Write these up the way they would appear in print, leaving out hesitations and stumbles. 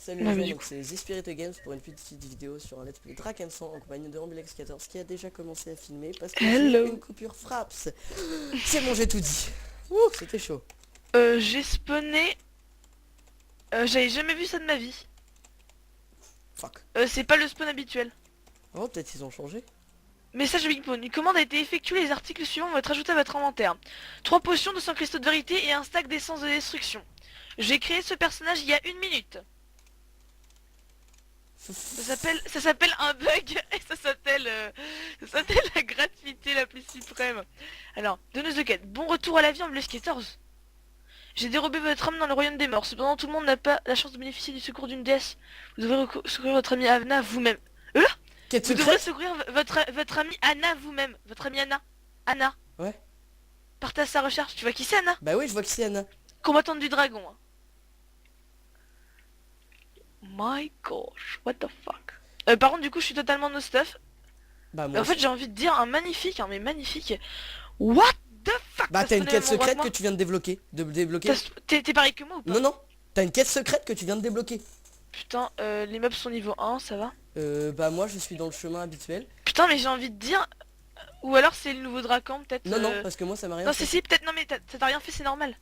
Salut les gens, donc c'est The Spirit Games pour une petite vidéo sur un let's play Drakensang en compagnie de Ambulex14 qui a déjà commencé à filmer parce que j'ai une coupure fraps. C'est bon, j'ai tout dit. Ouh, c'était chaud. J'ai spawné... j'avais jamais vu ça de ma vie. Fuck. C'est pas le spawn habituel. Oh, peut-être ils ont changé. Message Bigpone. Une commande a été effectuée, les articles suivants vont être ajoutés à votre inventaire. 3 potions, 200 cristaux de vérité et un stack d'essence de destruction. J'ai créé ce personnage il y a 1 minute. Ça s'appelle un bug et ça s'appelle la gratuité la plus suprême. Alors, donneuse de quête. Bon retour à la vie en Blaze 14. J'ai dérobé votre âme dans le royaume des morts. Cependant, tout le monde n'a pas la chance de bénéficier du secours d'une déesse. Vous devrez secourir votre amie Anna vous-même. Vous devrez secourir votre amie Anna vous-même. Votre amie Anna. Anna. Ouais. Partez à sa recherche. Tu vois qui c'est, Anna? Bah oui, je vois que c'est Anna. Combattante du dragon. Hein. My gosh, what the fuck. Par contre, du coup, je suis totalement no stuff. Bah moi En fait, j'ai envie de dire un magnifique, mais magnifique. What the fuck. Bah t'as une quête secrète que tu viens de débloquer. T'es pareil que moi ou pas? Non, non. T'as une quête secrète que tu viens de débloquer. Putain, les mobs sont niveau 1, ça va? Bah moi je suis dans le chemin habituel. Putain, mais j'ai envie de dire... Ou alors c'est le nouveau Dracan, peut-être... Non, non, parce que moi ça m'a rien Non, fait. si, peut-être... Non, mais ça t'a rien fait, c'est normal.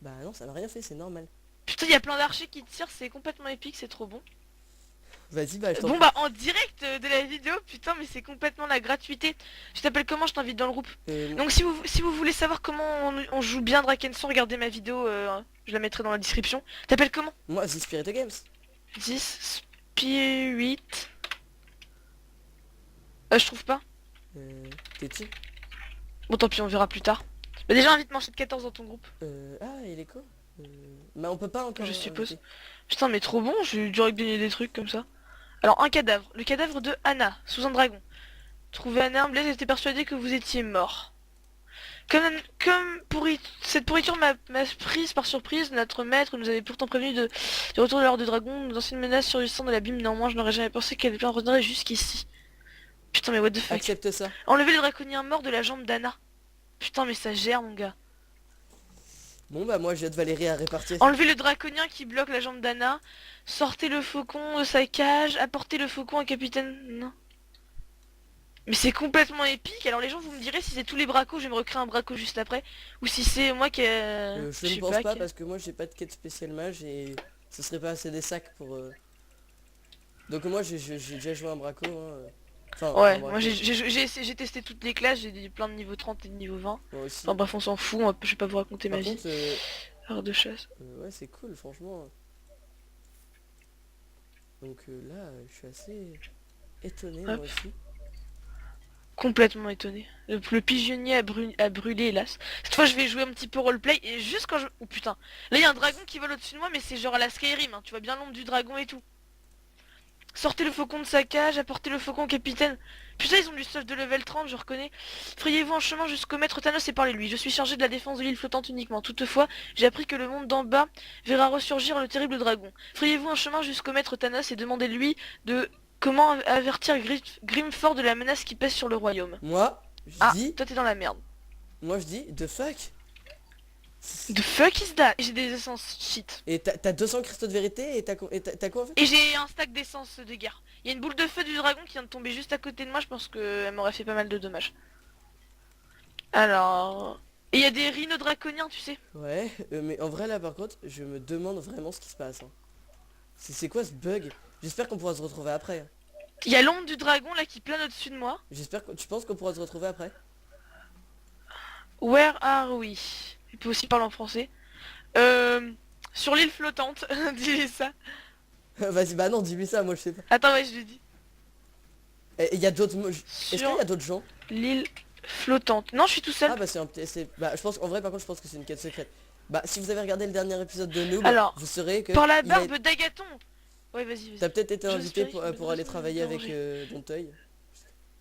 Bah non, ça m'a rien fait, c'est normal. Putain, il y a plein d'archers qui tirent, c'est complètement épique, c'est trop bon. Vas-y, bah je t'en Bon prie. bah en direct de la vidéo, putain mais c'est complètement la gratuité. Je t'appelle comment? Je t'invite dans le groupe. Donc si vous voulez savoir comment on joue bien Drakensang, regardez ma vidéo, je la mettrai dans la description. T'appelles comment? Moi, The Spirit Games. 10 Spirit... je trouve pas. T'es qui? Bon tant pis, on verra plus tard. Bah déjà invite Manchette 14 dans ton groupe. Ah, il est quoi? Bah on peut pas encore Je suppose. inviter. Putain mais trop bon, j'ai dû gagner des trucs comme ça. Alors un cadavre, le cadavre de Anna, sous un dragon. Trouvé Anna, Blaise était persuadé que vous étiez mort. Cette pourriture m'a prise par surprise, notre maître nous avait pourtant prévenu du retour de l'heure de dragon, nos anciennes menaces surgissant de l'abîme, néanmoins je n'aurais jamais pensé qu'elle reviendrait jusqu'ici. Putain mais what the fuck. Accepte ça. Enlever le draconien mort de la jambe d'Anna. Putain mais ça gère mon gars. Bon bah moi j'aide Valérie à répartir. Enlever le draconien qui bloque la jambe d'Anna. Sortez le faucon de sa cage, apportez le faucon à capitaine... Non. Mais c'est complètement épique, alors les gens vous me direz si c'est tous les bracos, je vais me recréer un braco juste après, ou si c'est moi qui Je ne pense pas parce que moi j'ai pas de quête spéciale mage et ce serait pas assez des sacs pour... Donc moi j'ai déjà joué un braco. Hein. Enfin, ouais, moi j'ai testé toutes les classes, j'ai plein de niveau 30 et de niveau 20. Moi aussi. Enfin bref on s'en fout, je vais pas vous raconter ma vie. Heure de chasse. Ouais c'est cool franchement. Donc là je suis assez étonné moi aussi. Complètement étonné. Le pigeonnier a brûlé hélas. Cette fois je vais jouer un petit peu roleplay et juste quand je... Oh putain. Là il y a un dragon qui vole au-dessus de moi mais c'est genre à la Skyrim, hein. Tu vois bien l'ombre du dragon et tout. Sortez le faucon de sa cage, apportez le faucon au capitaine. Putain ils ont du stuff de level 30, je reconnais. Frayez-vous en chemin jusqu'au maître Thanos et parlez-lui. Je suis chargé de la défense de l'île flottante uniquement. Toutefois, j'ai appris que le monde d'en bas verra ressurgir le terrible dragon. Frayez-vous en chemin jusqu'au maître Thanos et demandez-lui de... Comment avertir Grimford de la menace qui pèse sur le royaume? Moi je dis... Toi t'es dans la merde. Moi je dis the fuck. The fuck is that? J'ai des essences shit. Et t'as 200 cristaux de vérité et t'as quoi en fait? Et j'ai un stack d'essence de guerre. Il y a une boule de feu du dragon qui vient de tomber juste à côté de moi, je pense qu'elle m'aurait fait pas mal de dommages. Alors... Et il y a des rhinos draconiens, tu sais. Ouais, mais en vrai là par contre, je me demande vraiment ce qui se passe. Hein. C'est quoi ce bug? J'espère qu'on pourra se retrouver après. Hein. Il y a l'ombre du dragon là qui plane au-dessus de moi. J'espère que... Tu penses qu'on pourra se retrouver après? Where are we? Il peut aussi parler en français. Sur l'île flottante, dis ça. Vas-y, bah non, dis-lui ça, moi je sais pas. Attends, ouais, je lui dis. Et il y a d'autres... Est-ce qu'il y a d'autres gens? L'île flottante. Non, je suis tout seul. Ah bah c'est un petit... Bah je pense... En vrai par contre je pense que c'est une quête secrète. Bah si vous avez regardé le dernier épisode de Noob, alors, vous saurez que... par la barbe d'Agathon. Ouais, vas-y. T'as peut-être été invité pour aller travailler avec Donteuil.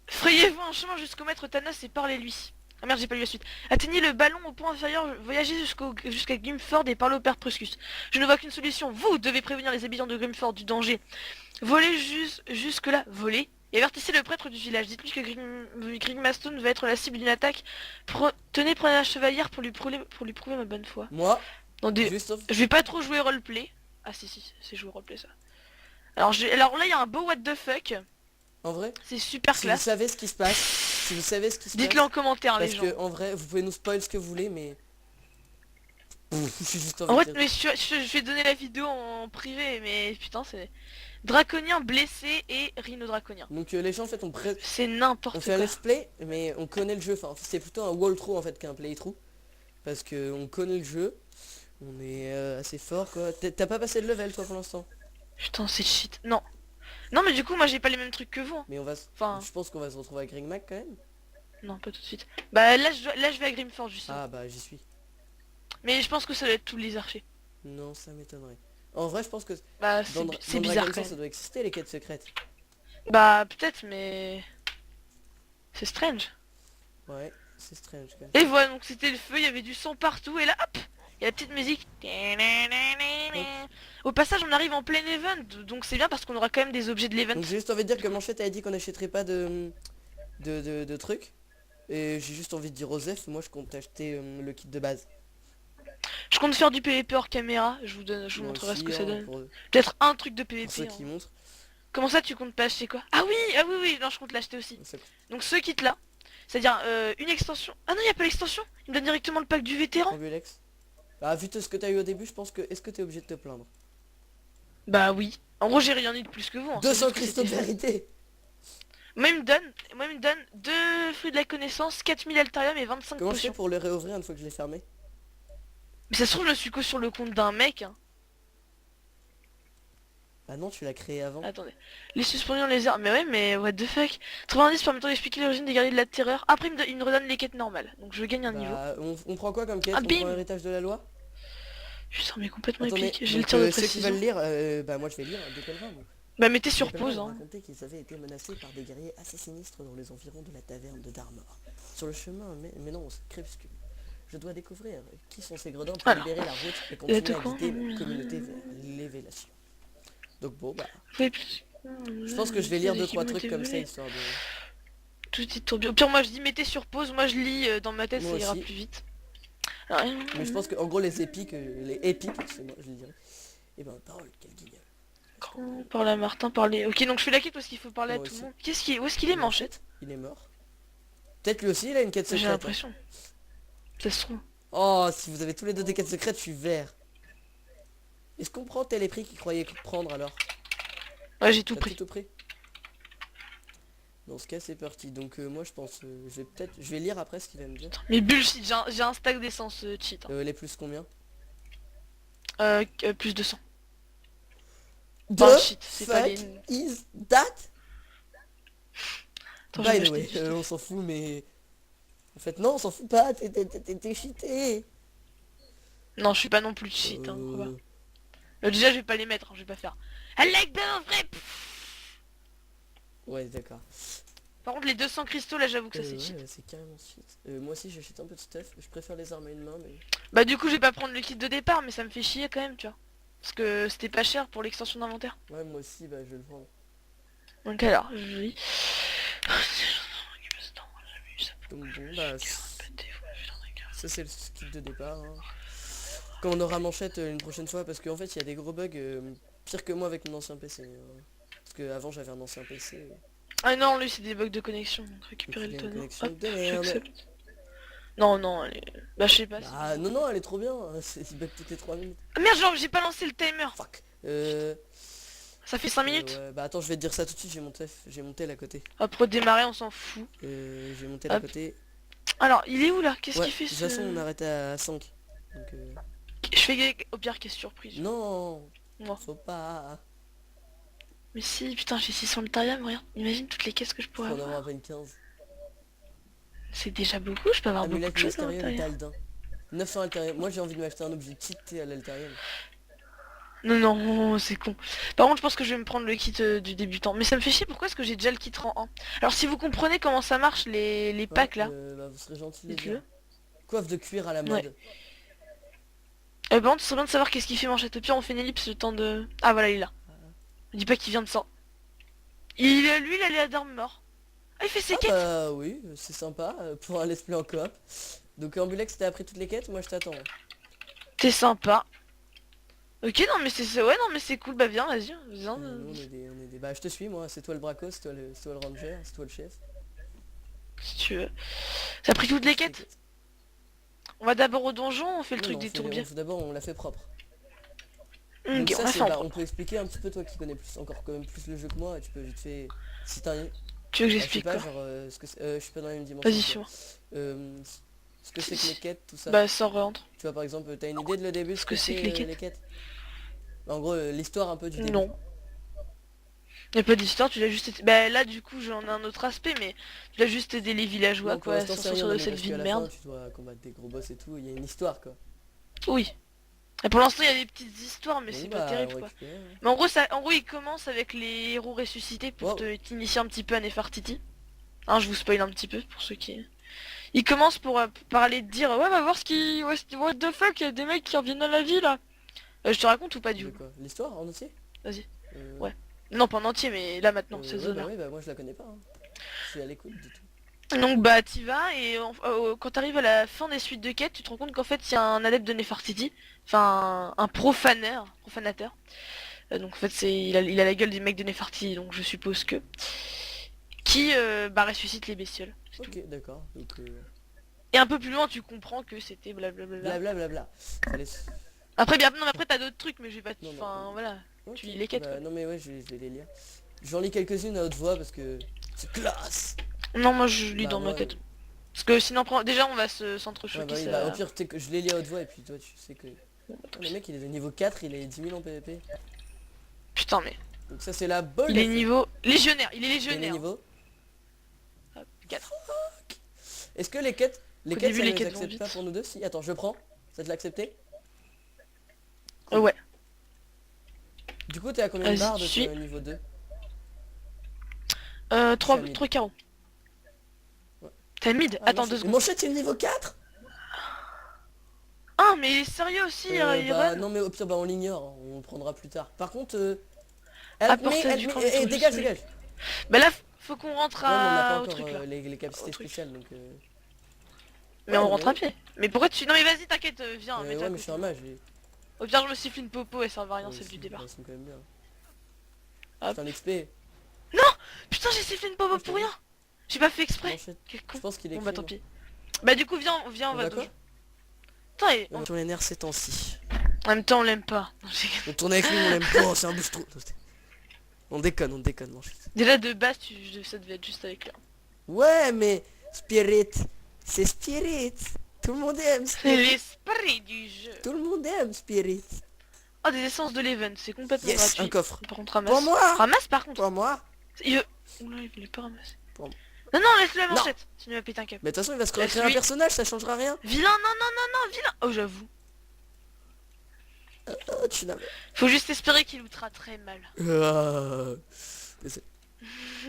Frayez-vous un chemin jusqu'au maître Thanos et parlez-lui. Ah merde, j'ai pas lu la suite. Atteignez le ballon au point inférieur, voyagez jusqu'à Grimford et parlez au père Pruscus. Je ne vois qu'une solution, vous devez prévenir les habitants de Grimford du danger. Volez jusque là, volez, et avertissez le prêtre du village. Dites-lui que Grimastone va être la cible d'une attaque. Prenez la chevalière pour lui prouver ma bonne foi. Moi, Non, juste... je vais pas trop jouer roleplay. Ah si, c'est jouer roleplay ça. Alors là, il y a un beau what the fuck. En vrai, C'est super si vous classe. savez ce qui se passe, si vous savez ce qui se Dites-le en passe, commentaire, les parce gens. que en vrai, vous pouvez nous spoil ce que vous voulez, mais j'ai juste envie En de vrai, dire. mais je vais donner la vidéo en privé, mais putain, c'est... Draconien blessé et Rhino Draconien. Donc les gens en fait C'est on n'importe fait un quoi. let's play, mais on connaît le jeu. Enfin, c'est plutôt un walkthrough en fait qu'un playthrough, parce que on connaît le jeu, on est assez fort quoi. T'as pas passé de level toi pour l'instant, Putain, c'est shit. Non. Non, mais du coup, moi, j'ai pas les mêmes trucs que vous, hein. mais Enfin, je pense qu'on va se retrouver avec Ring Mac quand même. non, pas tout de suite. Bah, là, je vais à Grimford, justement. Ah bah j'y suis. Mais je pense que ça va être tous les archers. Non, ça m'étonnerait. En vrai, je pense que Bah, dans c'est bizarre, Dragon quand Ball, même. ça doit exister les quêtes secrètes. Bah, peut-être, mais... C'est strange. Ouais, c'est strange quand même. Et voilà, donc c'était le feu, il y avait du sang partout, et là, hop, il y a la petite musique. Au passage, on arrive en plein event, donc c'est bien parce qu'on aura quand même des objets de l'event. Donc j'ai juste envie de dire que Manchette a dit qu'on n'achèterait pas de trucs. Et j'ai juste envie de dire Osef, moi je compte acheter le kit de base. Je compte faire du PVP hors caméra, je vous Moi montrerai ce aussi, que ça hein, donne. pour Peut-être un truc de ceux PVP. qui Hein. montrent. Comment ça, tu comptes pas acheter quoi? Ah oui, non, je compte l'acheter aussi. Ça- Donc ce kit là, c'est-à-dire une extension. Ah non, il y a pas l'extension, il me donne directement le pack du vétéran. Ambulex. Bah vu tout ce que t'as eu au début, je pense que... Est-ce que t'es obligé de te plaindre? Bah oui. En gros, j'ai rien eu de plus que vous. Hein, c'est 200 juste que cristaux de c'était fait. vérité. Moi, il me donne 2 fruits de la connaissance, 4000 altarium et 25 Comment je fais potions. pour le réouvrir une fois que je l'ai fermé? Mais ça se trouve, je suis que sur le compte d'un mec. Hein. Bah non, tu l'as créé avant. Attendez. Les suspensions les airs. Mais ouais, mais what the fuck. 90 permettant d'expliquer l'origine des guerriers de la terreur. Après, il me redonne les quêtes normales. Donc je gagne un niveau. Bah on prend quoi comme quête? Ah, On bim prend héritage de la loi? Putain, mais complètement Attendez, épique. J'ai le donc tir de ceux qui veulent précision. lire, bah moi je vais lire des pèlerins. Bah mettez Des sur pèlerins pause. ont Hein. raconté qu'ils avaient été menacés par des guerriers assez sinistres dans les environs de la taverne de Darmor. Sur le chemin, mais non, c'est crépuscule. Je dois découvrir qui sont ces gredins pour Alors, libérer la route et de continuer à quoi guider ma communauté vers l'évélation. Donc bon, bah, Oui, je pense que je vais lire 2-3 trucs comme ça, histoire de... Tout dit tourbillon. Au pire, moi je dis mettez sur pause. Moi je lis dans ma tête, Moi ça ira aussi. plus vite. Alors, Mais je pense que, en gros, les épiques, c'est moi, je le dirais. Et ben, parole, quel guignol. Parler à Martin, parler. Ok, donc je fais la quête parce qu'il faut parler à Moi tout aussi. le monde. Où est-ce qu'il est, Manchette? Il est mort. Peut-être lui aussi, il a une quête J'ai secrète. Hein. l'impression. Ça se trouve. Oh, si vous avez tous les deux des quêtes secrètes, je suis vert. Est-ce qu'on prend tel prix qu'il croyait prendre alors? Ouais, j'ai tout T'as pris. tout pris. Dans ce cas, c'est parti. Donc moi, je pense, je vais lire après ce qu'il va me dire. Mais bullshit, j'ai un stack d'essence cheat. Hein. Les plus combien? Plus de 100. The Bah shit, c'est pas fuck les... is that? Attends, By j'ai the acheté way, du stuff. on s'en fout, mais... En fait, non, on s'en fout pas, t'es cheaté. Non, je suis pas non plus cheat, hein, crois pas. Déjà, je vais pas les mettre, hein, je vais pas faire. I like the vrai. Ouais, d'accord. Par contre, les 200 cristaux, là, j'avoue que ça c'est cheat. Ouais, c'est carrément cheat. Moi aussi, j'achète un peu de stuff. Je préfère les armes à une main, mais... Bah du coup, je vais pas prendre le kit de départ, mais ça me fait chier quand même, tu vois. Parce que c'était pas cher pour l'extension d'inventaire. Ouais, moi aussi, bah, je vais le prendre. Donc alors, je lis. Donc bon, bah... Ça, c'est le kit de départ. Hein. Quand on aura Manchette une prochaine fois, parce qu'en fait, il y a des gros bugs pire que moi avec mon ancien PC. Hein. Parce que avant j'avais un ancien PC. Ah non, lui c'est des bugs de connexion, donc Et récupérer puis, il le y a une tonneau. connexion Hop, de merde. j'accepte. Non, non, elle est... Bah je sais pas. Ah non, non, elle est trop bien. Il bug toutes les 3 minutes. Ah, merde, genre j'ai pas lancé le timer. Fuck. Ça fait 5 minutes. Ouais, bah attends, je vais te dire ça tout de suite, j'ai mon tel à côté. Hop, redémarrer, on s'en fout. J'ai mon tel à Hop. côté. Alors, il est où là? Qu'est-ce Ouais, qu'il fait de toute ce... façon, on arrête à 5. Donc, Je fais au pire qu'est-ce surprise. non, Moi. faut pas. Mais si, putain, j'ai 600 altarium, regarde. Imagine toutes les caisses que je pourrais Faut en avoir avoir. à peine 15. C'est déjà beaucoup, je peux avoir beaucoup Amulette de choses à mystérieuse l'intérieur. d'Aldin. 900 altarium. Moi j'ai envie de m'acheter un objet cheaté à l'altarium. Non, non, c'est con. Par contre, je pense que je vais me prendre le kit du débutant. Mais ça me fait chier, pourquoi est-ce que j'ai déjà le kit rang 1? Alors, si vous comprenez comment ça marche, les packs là, Bah, vous serez gentil de le dites-le. dire. Coiffe de cuir à la mode. Par contre, ce serait bien de savoir qu'est-ce qu'il fait Manchette. Au pire, on fait une ellipse le temps de... Ah, voilà, il est là. Dis pas qu'il vient de ça. Lui, il allait à Darmor. Ah, il fait ses Ah quêtes. bah oui, c'est sympa pour un let's play en coop. Donc Ambulex t'as appris toutes les quêtes, moi je t'attends. T'es sympa. Ok, non mais ouais, non mais c'est cool, bah viens, vas-y, viens. Nous, on est des... Bah je te suis moi, c'est toi le braco, c'est toi le ranger, c'est toi le chef. Si tu veux. Ça a pris toutes les quêtes. On va d'abord au donjon, on fait le Non, truc non, des tourbières. d'abord on l'a fait propre. Donc Ok, on ça va c'est faire en bah on propre. peut expliquer un petit peu toi qui connais plus encore quand même plus le jeu que moi et tu peux vite fait si t'as un... Tu veux que je sais j'explique pas quoi? genre ce que je suis pas dans la même dimension Vas-y, que toi. suis-moi. Euh, ce que c'est que les quêtes, tout ça. Bah sors, rentre. Tu vois par exemple, t'as une idée de le début de Ce ce que que c'est que c'est les les quêtes? quêtes? En gros l'histoire un peu du début. Non. Y'a pas d'histoire, tu l'as juste été... Bah là du coup j'en ai un autre aspect, mais tu l'as juste aidé les villageois Non pour quoi, l'instant sans c'est sortir rien, non de mais cette parce vie qu'à de la fin merde. tu dois combattre des gros boss et tout, il y a une histoire quoi. Oui. Et pour l'instant il y a des petites histoires, mais Bon c'est pas bah terrible on quoi. récupère. Hein. Mais en gros il commence avec les héros ressuscités pour Wow. t'initier un petit peu à Nefertiti. Hein, je vous spoil un petit peu pour ceux qui... Il commence pour parler de dire ouais va voir ce qui... What the fuck, y a des mecs qui reviennent à la vie là. Je te raconte ou pas du De coup? quoi? L'histoire en entier? Vas-y. Euh, Ouais. Non pas en entier mais là maintenant, cette ouais zone bah là. oui bah moi je la connais pas. Hein. Je suis à l'écoute du tout. Donc bah t'y vas et quand t'arrives à la fin des suites de quêtes, tu te rends compte qu'en fait il y a un adepte de Nefertiti, enfin un profanateur. Donc en fait il a la gueule des mecs de Nefertiti, donc je suppose que qui bah ressuscite les bestioles. C'est tout. Ok d'accord. Donc Et un peu plus loin tu comprends que c'était blablabla. blablabla. Fallait... Après bien non mais après t'as d'autres trucs mais je vais pas Non non. enfin voilà, Ok. tu lis les quêtes quoi. Bah non mais ouais je vais les lire. J'en lis quelques-unes à haute voix parce que c'est classe. Non moi je lis Bah dans ma moi tête. Parce que sinon déjà on va ouais bah s'entrechoquer oui bah au ça. pire que je les lis à haute voix et puis toi tu sais que Bon, bah, tant le pis. mec il est de niveau 4, il est 10 000 en PvP. Putain mais Donc ça c'est la bol il est d'affaires. niveau légionnaire, il est Quel est le légionnaire. niveau? Hop, 4. Est-ce que les quêtes Au début, ça les ne les quêtes vont accepte pas vite. pour nous deux? Si, attends, je prends. Ça te l'a accepté? Ouais. Du coup, t'es à combien de Vas-y, barres tu de suis. niveau 2? 3 mid. carreaux. Ouais. T'as mid? Ah, Attends 2 secondes. mon chat il est niveau 4. Ah mais sérieux aussi, il Bah run. non mais au pire bah on l'ignore, hein, on le prendra plus tard. Par contre, Apportage du camp des trous dégage, du dégage. Bah là, faut qu'on rentre Ouais mais on n'a pas au encore truc là. les Au capacités truc. spéciales donc Mais ouais on non mais rentre à oui. pied. Mais pourquoi tu... Non mais vas-y, t'inquiète, viens, mets-toi Ouais à mais je suis côté un de moi. mage. Au pire, je me siffle une popo et ça va rien, Ouais, celle du bah, départ. ils sont quand même bien. Hop. C'est un XP. Putain, j'ai sifflé une popo Oh, je t'ai pour vu. rien. J'ai pas fait exprès. Manchette. Quel con. Je pense qu'il est Bon bah écrit, tant moi. pis. Bah du coup, viens, on On va va quoi? dojo. Putain, et Sur les nerfs ces temps-ci. en même temps, on l'aime pas. Non, On tourne avec lui, on l'aime pas, c'est un bouche-trou. On déconne, manchette. déjà de base, ça devait être juste avec là. Ouais, mais Spirit, c'est Spirit. Tout le monde aime C'est Spirit. l'esprit du jeu. Tout le monde aime Spirit. Oh, des essences de l'event, c'est complètement Yes, gratuit. un coffre. Par contre, ramasse. Pour moi. Ramasse par contre. Pour moi. Il veut... Oula, il voulait pas ramasser. Pour moi. Non, non, laisse-le la Non. manchette. Sinon, il va péter un câble. Mais de toute façon, il va se créer un Laisse-lui. personnage, ça changera rien. Vilain, non, non, non, non, vilain. Oh, j'avoue. Oh, tu n'as... Faut juste espérer qu'il lootera très mal.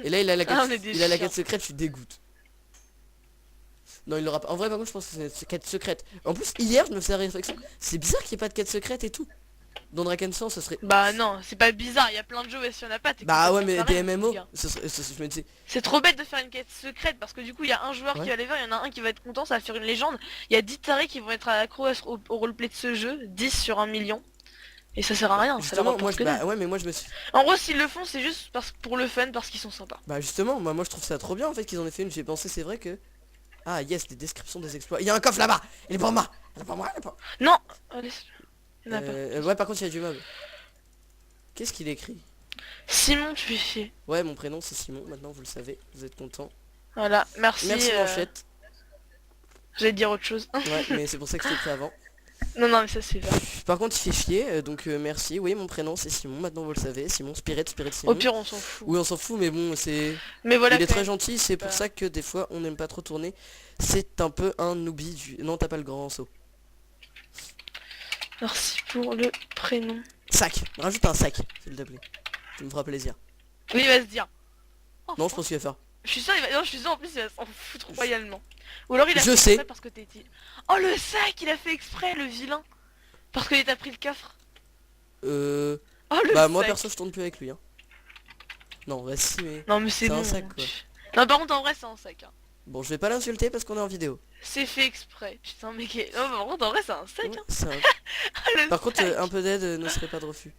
Et là, il a la quête, Ah, on est des il a la chiens. quête secrète, je suis dégoûte. Non, il l'aura pas. En vrai, par contre, je pense que c'est une quête secrète. En plus, hier, je me faisais la réflexion. C'est bizarre qu'il n'y ait pas de quête secrète et tout. Dans Drakensang, ça serait... Bah non, c'est pas bizarre, il y a plein de jeux où s'il y en a pas, t'es Bah ouais, complètement mais taré, des MMO, gars. je me disais... C'est trop bête de faire une quête secrète parce que du coup il y a un joueur Ouais. qui va les faire, il y en a un qui va être content, ça va faire une légende. Il y a 10 tarés qui vont être accros au roleplay de ce jeu, 10 sur 1 million. Et ça sert à rien, ça leur Justement, rapporte moi, que dalle. bah ouais, mais moi, je me suis... En gros s'ils le font c'est juste pour le fun, parce qu'ils sont sympas. Bah justement, moi je trouve ça trop bien en fait qu'ils en aient fait une. J'ai pensé, c'est vrai que... Ah yes, des descriptions des exploits. Il y a un coffre là-bas. Il est pour moi. Il est pour moi, il est pour... Non, laisse. Il y en a pas. Ouais, par contre, il y a du mob. Qu'est-ce qu'il écrit? Simon, tu fais chier. Ouais, mon prénom c'est Simon, maintenant vous le savez, vous êtes content. Voilà, merci. Merci Manchette. J'allais dire autre chose. Ouais, mais c'est pour ça que je t'ai pris avant. Non, non, mais ça c'est vrai. Par contre, il fait chier, donc merci. Oui, mon prénom c'est Simon, maintenant vous le savez. Simon, Spirit Simon. Au pire, on s'en fout. Oui, on s'en fout, mais bon, c'est... Mais voilà, Il est quand très même. gentil, c'est pour Bah. ça que des fois on n'aime pas trop tourner. C'est un peu un oubli du... Non, t'as pas le grand saut. Merci pour le prénom. Sac, rajoute un sac, s'il te plaît. Ça me fera plaisir. Oui, il va se dire. Oh, Non, je pense qu'il va faire. je suis sûr, non, je suis sûr en plus il va s'en foutre royalement. Ou alors il a Je fait sais. exprès parce que t'es dit. Oh le sac, il a fait exprès, le vilain. Parce qu'il t'a pris le coffre. Euh... Oh le Bah sac. moi perso je tourne plus avec lui hein. Non, bah si mais... Non mais c'est c'est un bon. sac, quoi. Non par contre en vrai c'est un sac. Hein. Bon, je vais pas l'insulter parce qu'on est en vidéo. C'est fait exprès. Putain, mec. Oh, par contre, en vrai, c'est un sac. Ouais, Hein. c'est un- Le Par contre, sac. un peu d'aide ne serait pas de refus.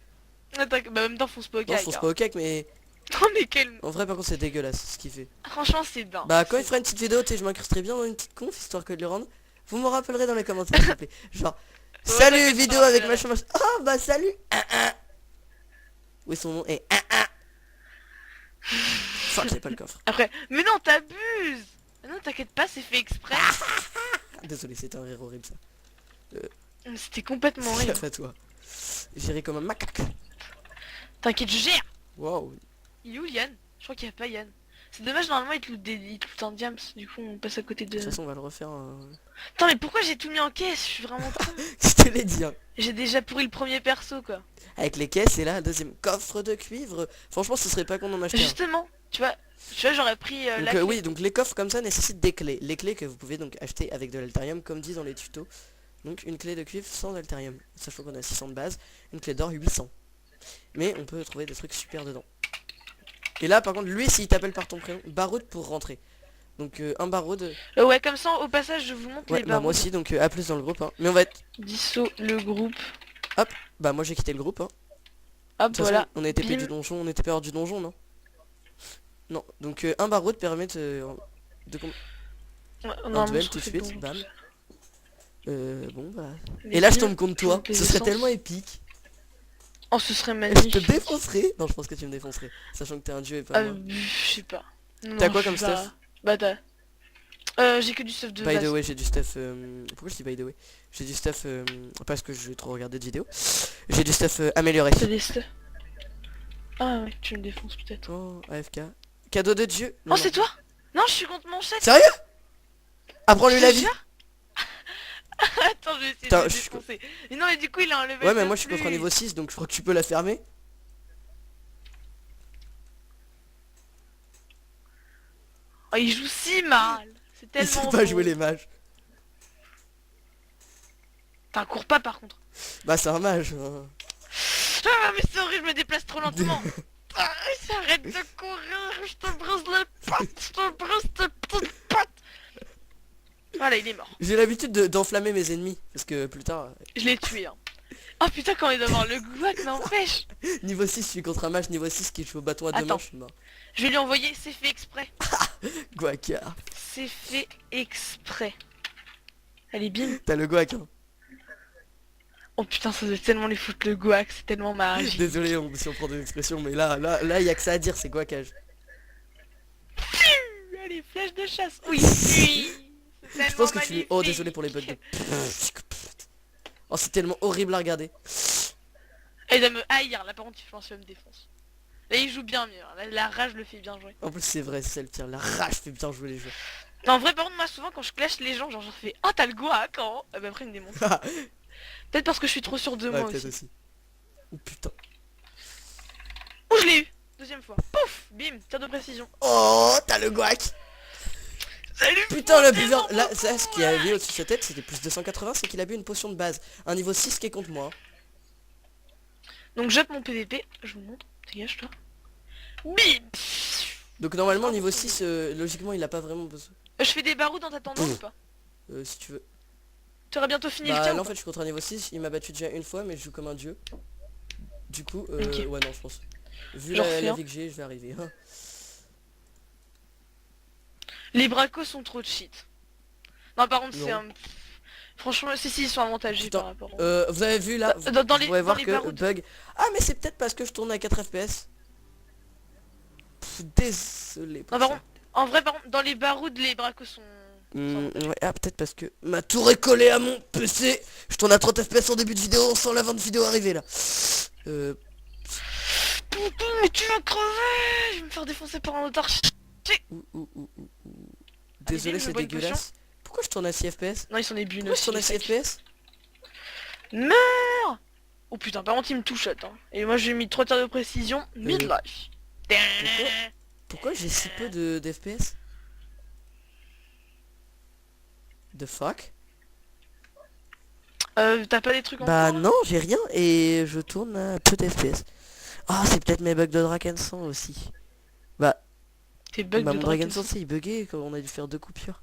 Attends, bah, en même temps, fonce pas au Non, je cac. fonce Hein. pas au cake, mais Non, mais quel. en vrai, par contre, c'est dégueulasse ce qu'il fait. Franchement, c'est bien. Bah, quand il C'est- fera une petite vidéo, tu sais, je m'incrusterai bien dans une petite conf histoire que de le rendre. Vous me rappellerez dans les commentaires, s'il vous plaît. Genre, Ouais, salut, t'inquiète, je te vidéo avec rappellerai. machin. Oh, bah, salut. Oui, son nom est. Fuck, j'ai pas le coffre. Après, mais non, t'abuses. Non, t'inquiète pas, c'est fait exprès. Désolé, c'était un rire horrible ça. C'était complètement Fais rien. gaffe à toi. J'irai comme un macaque. T'inquiète, je gère. Waouh. Il est où Yann? Je crois qu'il y a pas Yann. C'est dommage, normalement il te loot un diams, du coup on passe à côté de... De toute façon, on va le refaire. Attends, mais pourquoi j'ai tout mis en caisse? Je suis vraiment con. Je te l'ai dit, hein. J'ai déjà pourri le premier perso quoi. Avec les caisses et là, un deuxième coffre de cuivre. Franchement, ce serait pas con d'en acheter un. Justement, tu vois, j'aurais pris la Donc clé. oui, donc les coffres comme ça nécessitent des clés. Les clés que vous pouvez donc acheter avec de l'altérium, comme dit dans les tutos. Donc une clé de cuivre sans altérium. Sachant qu'on a 600 de base. Une clé d'or 800. Mais on peut trouver des trucs super dedans. Et là, par contre, lui, s'il t'appelle par ton prénom, baroud pour rentrer. Donc un baroud. Ouais, comme ça, au passage, je vous montre Ouais, les bah barreaux. moi aussi, donc à plus dans le groupe. Hein. Mais on va être... Disso le groupe. Bah moi j'ai quitté le groupe. Hein. Hop, De toute voilà. façon, on a été Bim. du donjon, on était peur du donjon, non? Non, donc un baroud permet de Ouais, un normalement, duel ça tout de fait suite, bon. bam. Bon bah... Les Et là je villes, tombe contre toi, monter ce les serait sens. tellement épique. Oh, ce serait Je magnifique. te défoncerai. Non, je pense que tu me défoncerais, sachant que t'es un dieu et pas moi. Je sais pas. Non, T'as quoi je comme suis pas- stuff? Bah t'as... j'ai que du stuff de By the base. way, j'ai du stuff... Pourquoi je dis by the way? J'ai du stuff... Parce que je vais trop regarder de vidéos. J'ai du stuff amélioré. T'as des stuff. Ah ouais, tu me défonces peut-être. Oh, AFK. Cadeau de dieu. Non, Oh, non. c'est toi? Non, je suis contre mon chef. Sérieux? Apprends-lui Je la te vie. jure. Attends, je vais essayer Putain, de le je suis- défoncer. Mais non, mais du coup, il a un level Ouais, mais de moi je suis contre un plus. niveau 6, donc je crois que tu peux la fermer. Oh, il joue si mal. C'est Il tellement sait pas beau. jouer les mages. T'as un cours pas par contre. Bah c'est un mage. Hein. Ah, mais c'est horrible, je me déplace trop lentement. Ah, arrête de courir, je te brise les pattes, je te brise tes petites pattes. Voilà, il est mort. J'ai l'habitude d'enflammer mes ennemis. Parce que plus tard, Je l'ai tué. Hein. Oh putain, quand il doit avoir le gouac, n'empêche. niveau 6, je suis contre un mage niveau 6 qui joue au bâton à deux Attends. mains, je suis mort. Je vais lui envoyer, c'est fait exprès. Guaca. C'est fait exprès. Allez, bim. T'as le guac, hein. Oh putain, ça doit tellement lui foutre le gouac, c'est tellement magique. Désolé si on prend des expressions, mais là, y a que ça à dire, c'est guacage. Allez, flèche de chasse. Oui, oui. Je pense que tu lui... Oh, désolé pour les bugs de... Oh, c'est tellement horrible à regarder. Elle doit me haïr, là par contre, je pense qu'il me défonce. Là, il joue bien mieux. Hein. Là, la rage le fait bien jouer. En plus, c'est vrai, c'est ça le pire. La rage fait bien jouer les jeux. Non, en vrai, par contre, moi, souvent, quand je clash les gens, genre, je fais oh, t'as le gouac, hein. Et bah, après, il me démonte. Peut-être parce que je suis trop sûr de Ouais, moi peut-être aussi. aussi. Oh putain. Oh, je l'ai eu. Deuxième fois. Pouf, bim, tir de précision. Oh, t'as le guac. Salut. Putain, le buveur... Là, ça, ce qu'il avait au-dessus de sa tête, c'était plus 280, c'est qu'il a bu une potion de base. Un niveau 6 qui est contre moi. Donc, j'up mon PVP. Je vous montre. Dégage, toi. Bim. Donc normalement, niveau 6, logiquement, il a pas vraiment besoin. Je fais des barreaux dans ta tendance ou pas? Si tu veux. Tu auras bientôt fini le Bah tien là ou en fait je suis contre un niveau 6, il m'a battu déjà une fois mais je joue comme un dieu. Du coup, Ok. ouais non je pense. Vu J'en la refais un. vie que j'ai, je vais arriver. Hein. Les bracos sont trop cheat. Non, par contre, Non. c'est un... Franchement, si, ils sont avantagés Putain, par rapport au... Vous avez vu là, Dans vous les- pourrez dans voir les que barouds. bug. Ah mais c'est peut-être parce que je tourne à 4 FPS. Désolé pour Non, par ça. contre, en vrai, par contre, dans les barouds, les bracos sont... Ouais, ah peut-être parce que ma tour est collée à mon PC. Je tourne à 30 FPS en début de vidéo sans la fin de vidéo arriver là. Putain, mais tu vas crever. Je vais me faire défoncer par un autre archi... Ouh. Désolé, bim, je c'est bois une dégueulasse. Pourquoi je tourne à 6 FPS? Non, ils sont des bunes Pourquoi je aussi. tourne à les 6 sacs. FPS? Meurs. Oh putain, par contre, il me touche, attends. Et moi, j'ai mis 3 tirs de précision, midlife. Pourquoi j'ai si peu de FPS? The fuck? T'as pas des trucs en Bah cours, non, j'ai rien et je tourne à peu d'FPS. Ah, c'est peut-être mes bugs de Drakensan aussi. Bah, Tes bugs Bah de mon Dragon Dragon. Sensei il buguait quand on a dû faire 2 coupures.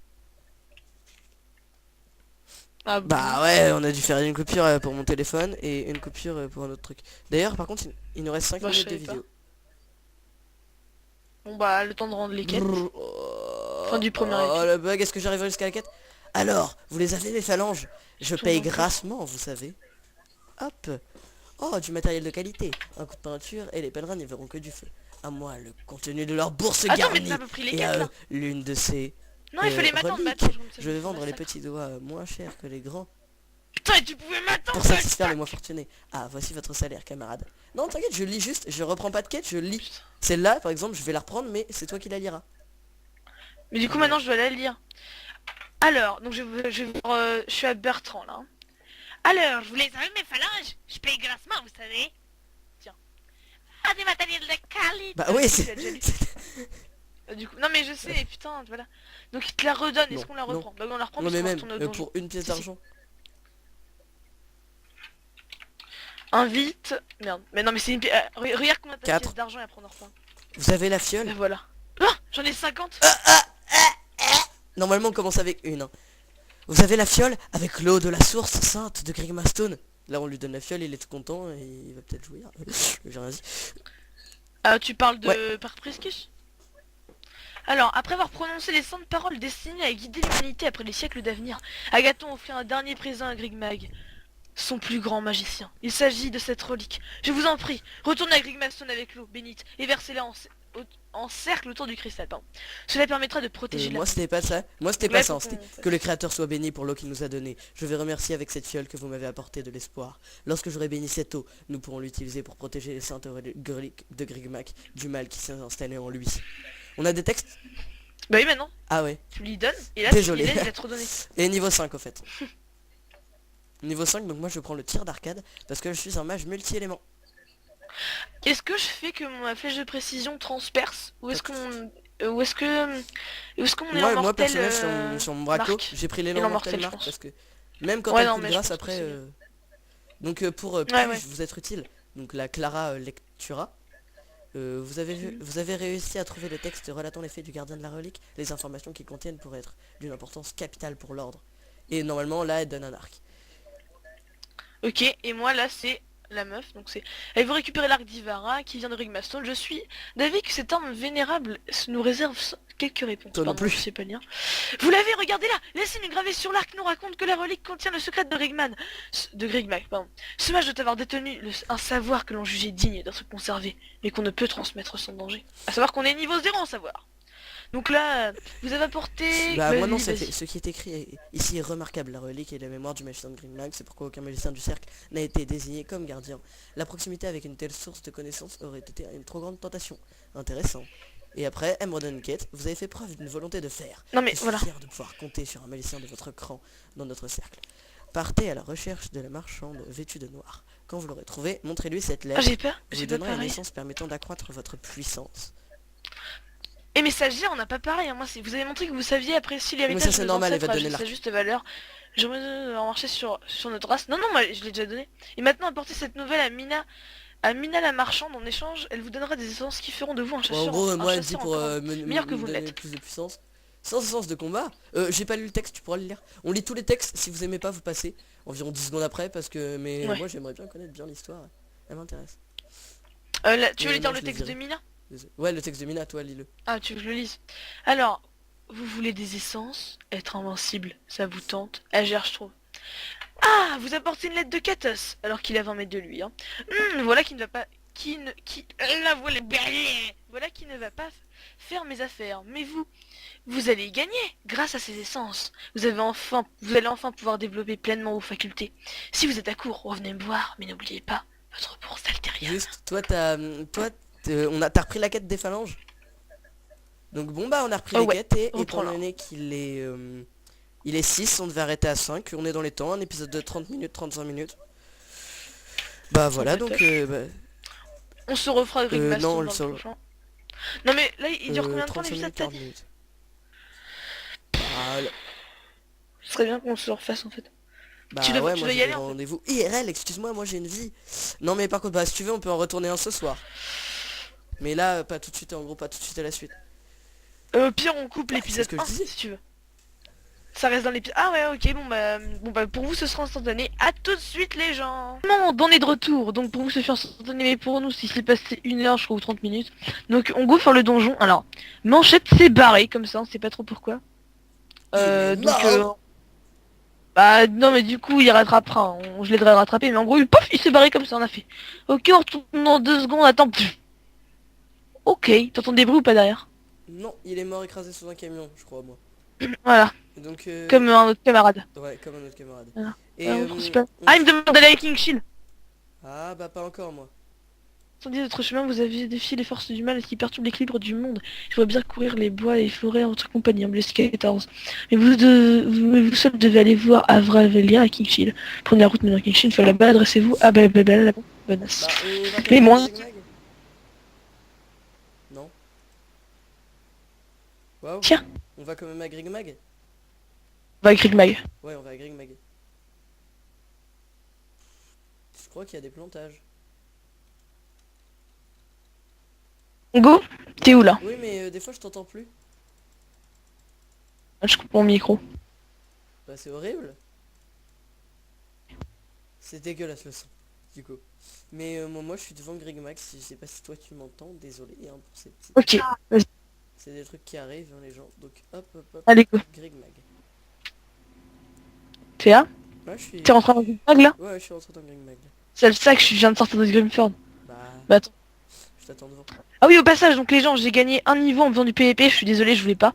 Ah bon. Bah ouais, on a dû faire une coupure pour mon téléphone et une coupure pour un autre truc. D'ailleurs par contre il nous reste 5 Bah je minutes de savais pas. vidéo. Bon bah le temps de rendre les quêtes. Brrr, Fin du premier épisode. le bug, est-ce que j'arriverai jusqu'à la quête? Alors, vous les avez mes phalanges? Je Tout paye non plus. grassement, vous savez. Hop. Oh, du matériel de qualité. Un coup de peinture et les pèlerins n'y verront que du feu. À moi, le contenu de leur bourse Attends mais garnie. t'as pas pris les Et à quêtes eux, là. l'une de ces Non il fallait m'attendre. Bah reliques. attends, je Je vais me vendre les massacre. petits doigts moins chers que les grands Putain et tu pouvais m'attendre. pour satisfaire les moins fortunés. Ah, voici votre salaire, camarade. Non, t'inquiète, je lis juste. Je reprends pas de quête, je lis. Putain. Celle-là, par exemple, je vais la reprendre, mais c'est toi qui la liras. Mais du coup maintenant je dois la lire. Alors, donc je suis à Bertrand là. Hein. Alors, je voulais savoir mes phalanges. Je paye grassement, vous savez. Tiens. Ah, des matériels de qualité. Bah oui, Tu c'est... l'as déjà lu. Du coup, non mais je sais, putain, voilà. Donc il te la redonne, Non, est-ce qu'on la non. reprend? Bah on la reprend Non parce mais qu'on même, retourne au donjon. pour une pièce Si, si. d'argent. Invite... Merde. Mais non mais c'est une pièce... regarde combien t'as de 4. pièces d'argent et après on en reprend. Vous avez la Et fiole? voilà. Ah, j'en ai 50. Normalement on commence avec une. Hein. Vous avez la fiole avec l'eau de la source sainte de Grigmastone. Là on lui donne la fiole, il est tout content et il va peut-être jouir. J'ai rien dit. Ah, tu parles de Ouais. par Priscus. Alors, après avoir prononcé les saintes paroles destinées à guider l'humanité après les siècles d'avenir, Agathon offrit un dernier présent à Grigmag, son plus grand magicien. Il s'agit de cette relique. Je vous en prie, retournez à Grigmastone avec l'eau bénite et versez-la en cercle autour du cristal. Pardon. Cela permettra de protéger la... Moi c'était pas ça. Moi c'était Ouais, pas ça. faut C'était qu'on- que le créateur soit béni pour l'eau qu'il nous a donnée. Je vais remercier avec cette fiole que vous m'avez apporté de l'espoir. Lorsque j'aurai béni cette eau, nous pourrons l'utiliser pour protéger les saintes reliques de Grigmag du mal qui s'est installé en lui. On a des textes? Bah oui, maintenant, Ah ouais. tu lui donnes, et là, Désolé. tu lui donnes, il a trop donné. Et niveau 5 au fait. Niveau 5, donc moi je prends le tir d'arcade parce que je suis un mage multi-éléments. Est-ce que je fais que ma flèche de précision transperce? Ou est-ce qu'on... Ou est-ce que... Est-ce qu'on est en Moi mortel personnellement sur mon braco, Marc j'ai pris l'élan Élan mortel mortel, je Marc pense. parce que même quand Ouais, elle non, coule mais je grâce pense que après... c'est mieux. Donc pour plus Ouais. vous être utile, donc la Clara Lectura, vous avez réussi à trouver le texte relatant les faits du gardien de la relique. Les informations qu'ils contiennent pourraient être d'une importance capitale pour l'ordre. Et normalement là elle donne un arc. Ok, et moi là c'est la meuf, donc c'est... Elle veut récupérer l'arc d'Ivara qui vient de Rigmastone. Je suis d'avis que cette arme vénérable nous réserve quelques réponses. Toi non Pardon, plus. je sais pas lire. Vous l'avez, regardez là. Les signes gravés sur l'arc nous racontent que la relique contient le secret de Grigmag, pardon. Ce mage doit avoir détenu un savoir que l'on jugeait digne d'être conservé, mais qu'on ne peut transmettre sans danger. À savoir qu'on est niveau 0 en savoir. Donc là, vous avez apporté... Bah moi non, Vas-y, vas-y. ce qui est écrit ici est remarquable. La relique et la mémoire du magicien de Grigmag, c'est pourquoi aucun magicien du cercle n'a été désigné comme gardien. La proximité avec une telle source de connaissances aurait été une trop grande tentation. Intéressant. Et après, elle me redonne une quête. Vous avez fait preuve d'une volonté de faire. Non mais Je suis voilà. fier de pouvoir compter sur un magicien de votre cran dans notre cercle. Partez à la recherche de la marchande vêtue de noir. Quand vous l'aurez trouvée, montrez-lui cette Ah, lettre. j'ai pas Vous pas donnerez une pareil. essence permettant d'accroître votre puissance. Et messager, on n'a pas pareil, hein. Moi, vous avez montré que vous saviez apprécier Mais l'héritage ça, c'est de nos normal, elle va ancêtres te donner à sa l'arc. juste valeur. J'aimerais en marcher sur notre race. Non, non, moi, je l'ai déjà donné. Et maintenant, apportez cette nouvelle à Mina la marchande. En échange, elle vous donnera des essences qui feront de vous un Bon, chasseur. en gros, un moi elle dit chasseur pour encore meilleur que me vous donner l'êtes. plus de puissance. Sans essence de combat. J'ai pas lu le texte, tu pourras le lire. On lit tous les textes, si vous aimez pas, vous passez. Environ 10 secondes après, parce que... Mais Ouais. moi j'aimerais bien connaître bien l'histoire. Elle m'intéresse. Tu veux lui non, dire je le les texte de dirai. Mina? Désolé. Ouais, le texte de Mina, toi, lis-le. Ah, tu veux que je le lise? Alors, vous voulez des essences? Être invincible, ça vous tente? Agir, je trouve. Ah, vous apportez une lettre de Katos, alors qu'il est à 20 mètres de lui. Hein. Voilà qui ne va pas... La voilà belle. Voilà qui ne va pas faire mes affaires. Mais vous allez y gagner grâce à ces essences. Vous allez enfin pouvoir développer pleinement vos facultés. Si vous êtes à court, revenez me voir, mais n'oubliez pas votre bourse altérieure. Juste, toi, t'as repris la quête des phalanges. Donc bon, bah, on a repris les ouais, quêtes, et étant reprends-la. donné qu'il est... il est 6, on devait arrêter à 5. On est dans les temps, un épisode de 30 minutes, 35 minutes. Bah voilà, donc... On se refera avec non, Maston on dans le le sort. prochain. Non mais là, il dure combien de temps 35 l'épisode minutes, t'as 40 dit? minutes. Bah, Ce serait bien qu'on se le refasse en fait. bah Tu dois ouais, y moi j'ai aller, des en fait. rendez-vous IRL, excuse-moi, moi j'ai une vie. Non mais par contre, bah si tu veux, on peut en retourner un ce soir. Mais là, pas tout de suite, en gros, pas tout de suite à la suite. Pire, on coupe C'est l'épisode ce que je 1 disais. si tu veux. Ça reste dans l'épisode. Ah ouais, ok, bon bah pour vous ce sera instantané. À tout de suite les gens. Non, on est de retour. Donc pour vous ce sera instantané, mais pour nous si c'est passé 1 heure, je crois, ou 30 minutes. Donc on go sur le donjon. Alors, Manchette s'est barré comme ça, on sait pas trop pourquoi. Il est Donc mort. bah non mais du coup il rattrapera. Je l'aiderai à rattraper, mais en gros pof, il s'est barré comme ça, on a fait. Ok, on retourne dans 2 secondes, attends. Pff. Ok, t'entends des bruits ou pas derrière? Non, il est mort écrasé sous un camion, je crois moi. Voilà, Et donc comme un autre camarade. ouais, comme un autre camarade. Voilà. Et Principal. on- Ah, il me demande d'aller avec King Shield. ah bah pas encore moi. Tandis d'autres chemins, vous avez défié les forces du mal qui perturbent l'équilibre du monde. Je vois bien courir les bois et les forêts en votre compagnie, en Blesque 14. Mais vous seul devez aller voir Avravelia à King Shield. Prenez la route menant à King Shield, là-bas, adressez-vous à blablabla, la bonasse. Bah on va quand Mais même moi, à Greg Mag. Non. Waouh. tiens, On va quand même à Greg Mag. on va avec Rigmag. Ouais, on va à Greg Mag. Je crois qu'il y a des plantages. On go? T'es où là? Oui mais des fois je t'entends plus. Je coupe mon micro. Bah c'est horrible. C'est dégueulasse le son, du coup. Mais moi je suis devant Greg Max, je sais pas si toi tu m'entends, désolé hein, pour ces petits... Ok, vas-y, C'est des trucs qui arrivent hein, les gens, donc hop hop hop, allez go. Greg Mag. T'es là? Ouais je suis... T'es rentré dans Rigmag là? Ouais je suis rentré dans Greg Mag. C'est le sac, je viens de sortir de Grimford. Bah... Bah attends. Je t'attends devant. Ah oui, au passage, donc les gens, j'ai gagné un niveau en faisant du PVP, je suis désolé, je voulais pas.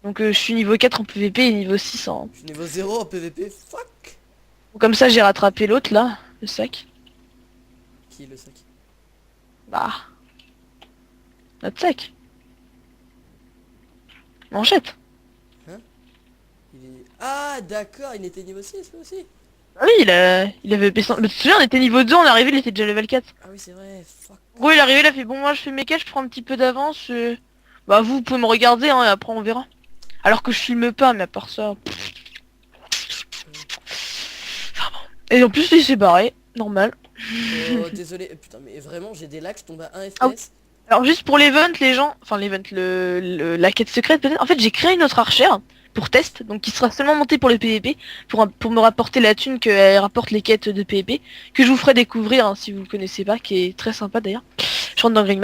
Donc je suis niveau 4 en PVP et niveau 6 en... Je suis niveau 0 en PVP, fuck. Donc, comme ça, j'ai rattrapé l'autre là, le sac. Qui le sac? Bah... Notre sac. Manchette. Il est... Ah d'accord, il était niveau 6 lui aussi. Ah oui, il avait baissé... Mais tu te souviens, on était niveau 2, on est arrivé, il était déjà level 4. Ah oui c'est vrai, fuck. En gros, il est arrivé, il a fait, bon, moi je fais mes quêtes, je prends un petit peu d'avance. Bah vous pouvez me regarder, hein, et après on verra. Alors que je filme pas, mais à part ça... Et en plus, il s'est barré, normal. Oh désolé, putain mais vraiment j'ai des lags, je tombe à 1 Ah oui. FPS. Alors juste pour l'event, les gens... Enfin l'event, la quête secrète peut-être. En fait, j'ai créé une autre archère pour test, donc qui sera seulement montée pour le PVP, pour me rapporter la thune qu'elle rapporte les quêtes de PVP, que je vous ferai découvrir hein, si vous connaissez pas, qui est très sympa d'ailleurs. Je rentre dans Green.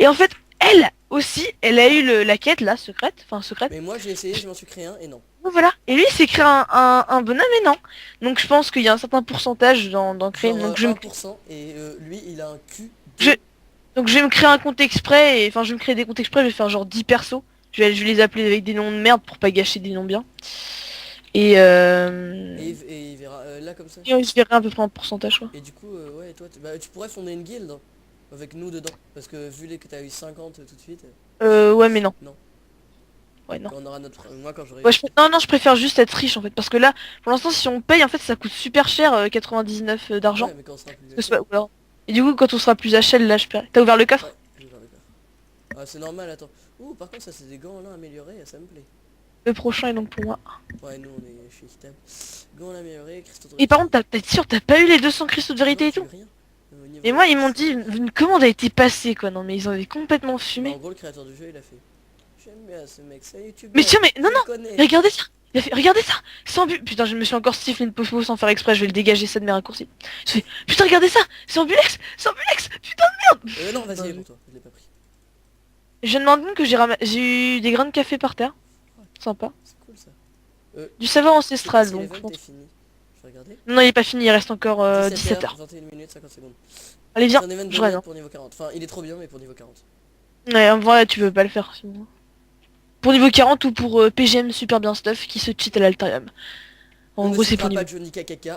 Et en fait, elle aussi, elle a eu la quête là, secrète, enfin secrète. Mais moi j'ai essayé, je m'en suis créé un et non. Donc, voilà. Et lui, il s'est créé un bonhomme, mais non. Donc je pense qu'il y a un certain pourcentage dans créer. Genre Donc 1% et lui il a un cul je, de... donc je vais me créer un compte exprès, et enfin je vais me créer des comptes exprès, je vais faire genre 10 persos. Je vais les appeler avec des noms de merde pour pas gâcher des noms bien. Et Et il verra là comme ça. et je verrai à peu près un pourcentage quoi. Et du coup ouais toi bah, tu pourrais fonder une guilde hein, avec nous dedans. Parce que vu les que t'as eu 50 tout de suite, Ouais mais non. non. Ouais non. Quand on aura notre... Moi quand j'aurai... Ouais, non, je préfère juste être riche en fait. Parce que là, pour l'instant, si on paye, en fait, ça coûte super cher, 99 d'argent. Ouais mais quand on sera plus Que ce âgé. soit- ou alors- Et du coup, quand on sera plus HL, là, je paierai. T'as ouvert le coffre? Ouais, j'ai ouvert le coffre. Ah c'est normal, attends. Ouh par contre ça c'est des gants là améliorés, ça me plaît. Le prochain est donc pour moi. Ouais nous on est chez Item. Gants améliorés, cristaux de Et par contre, t'es sûr, t'as pas eu les 200 cristaux de vérité non, et j'ai tout? eu rien. Au niveau Et moi, ils m'ont dit, une commande a été passée quoi. Non, mais ils avaient complètement Bah, fumé. en gros le créateur du jeu il a fait. J'aime bien ce mec, c'est un youtubeur. Mais tiens, mais non, je non, le connais. regardez ça. Il a fait, regardez ça. Sans but. Putain, je me suis encore sifflé une popo sans faire exprès. Je vais le dégager ça de mes raccourcis. Je fais, putain, regardez ça. C'est Ambulex. C'est Ambulex. Putain de merde. Non vas-y il est pour toi, je l'ai pas pris. Je demande compte que j'ai eu des grains de café par terre. Sympa. C'est cool ça. Du savoir Je sais pas ancestral si donc. l'event est fini. Je vais regarder. Non, il est pas fini, il reste encore 17 17h, heures. 21 minutes, 50 secondes. Allez, C'est viens, un event de je reviens. merde pour niveau 40. Enfin, il est trop bien, mais pour niveau 40. Ouais, en vrai, tu veux pas le faire sinon. Pour niveau 40 ou pour PGM super bien stuff qui se cheat à l'Altarium. En On gros, ne c'est pour citera niveau. pas Johnny KKK.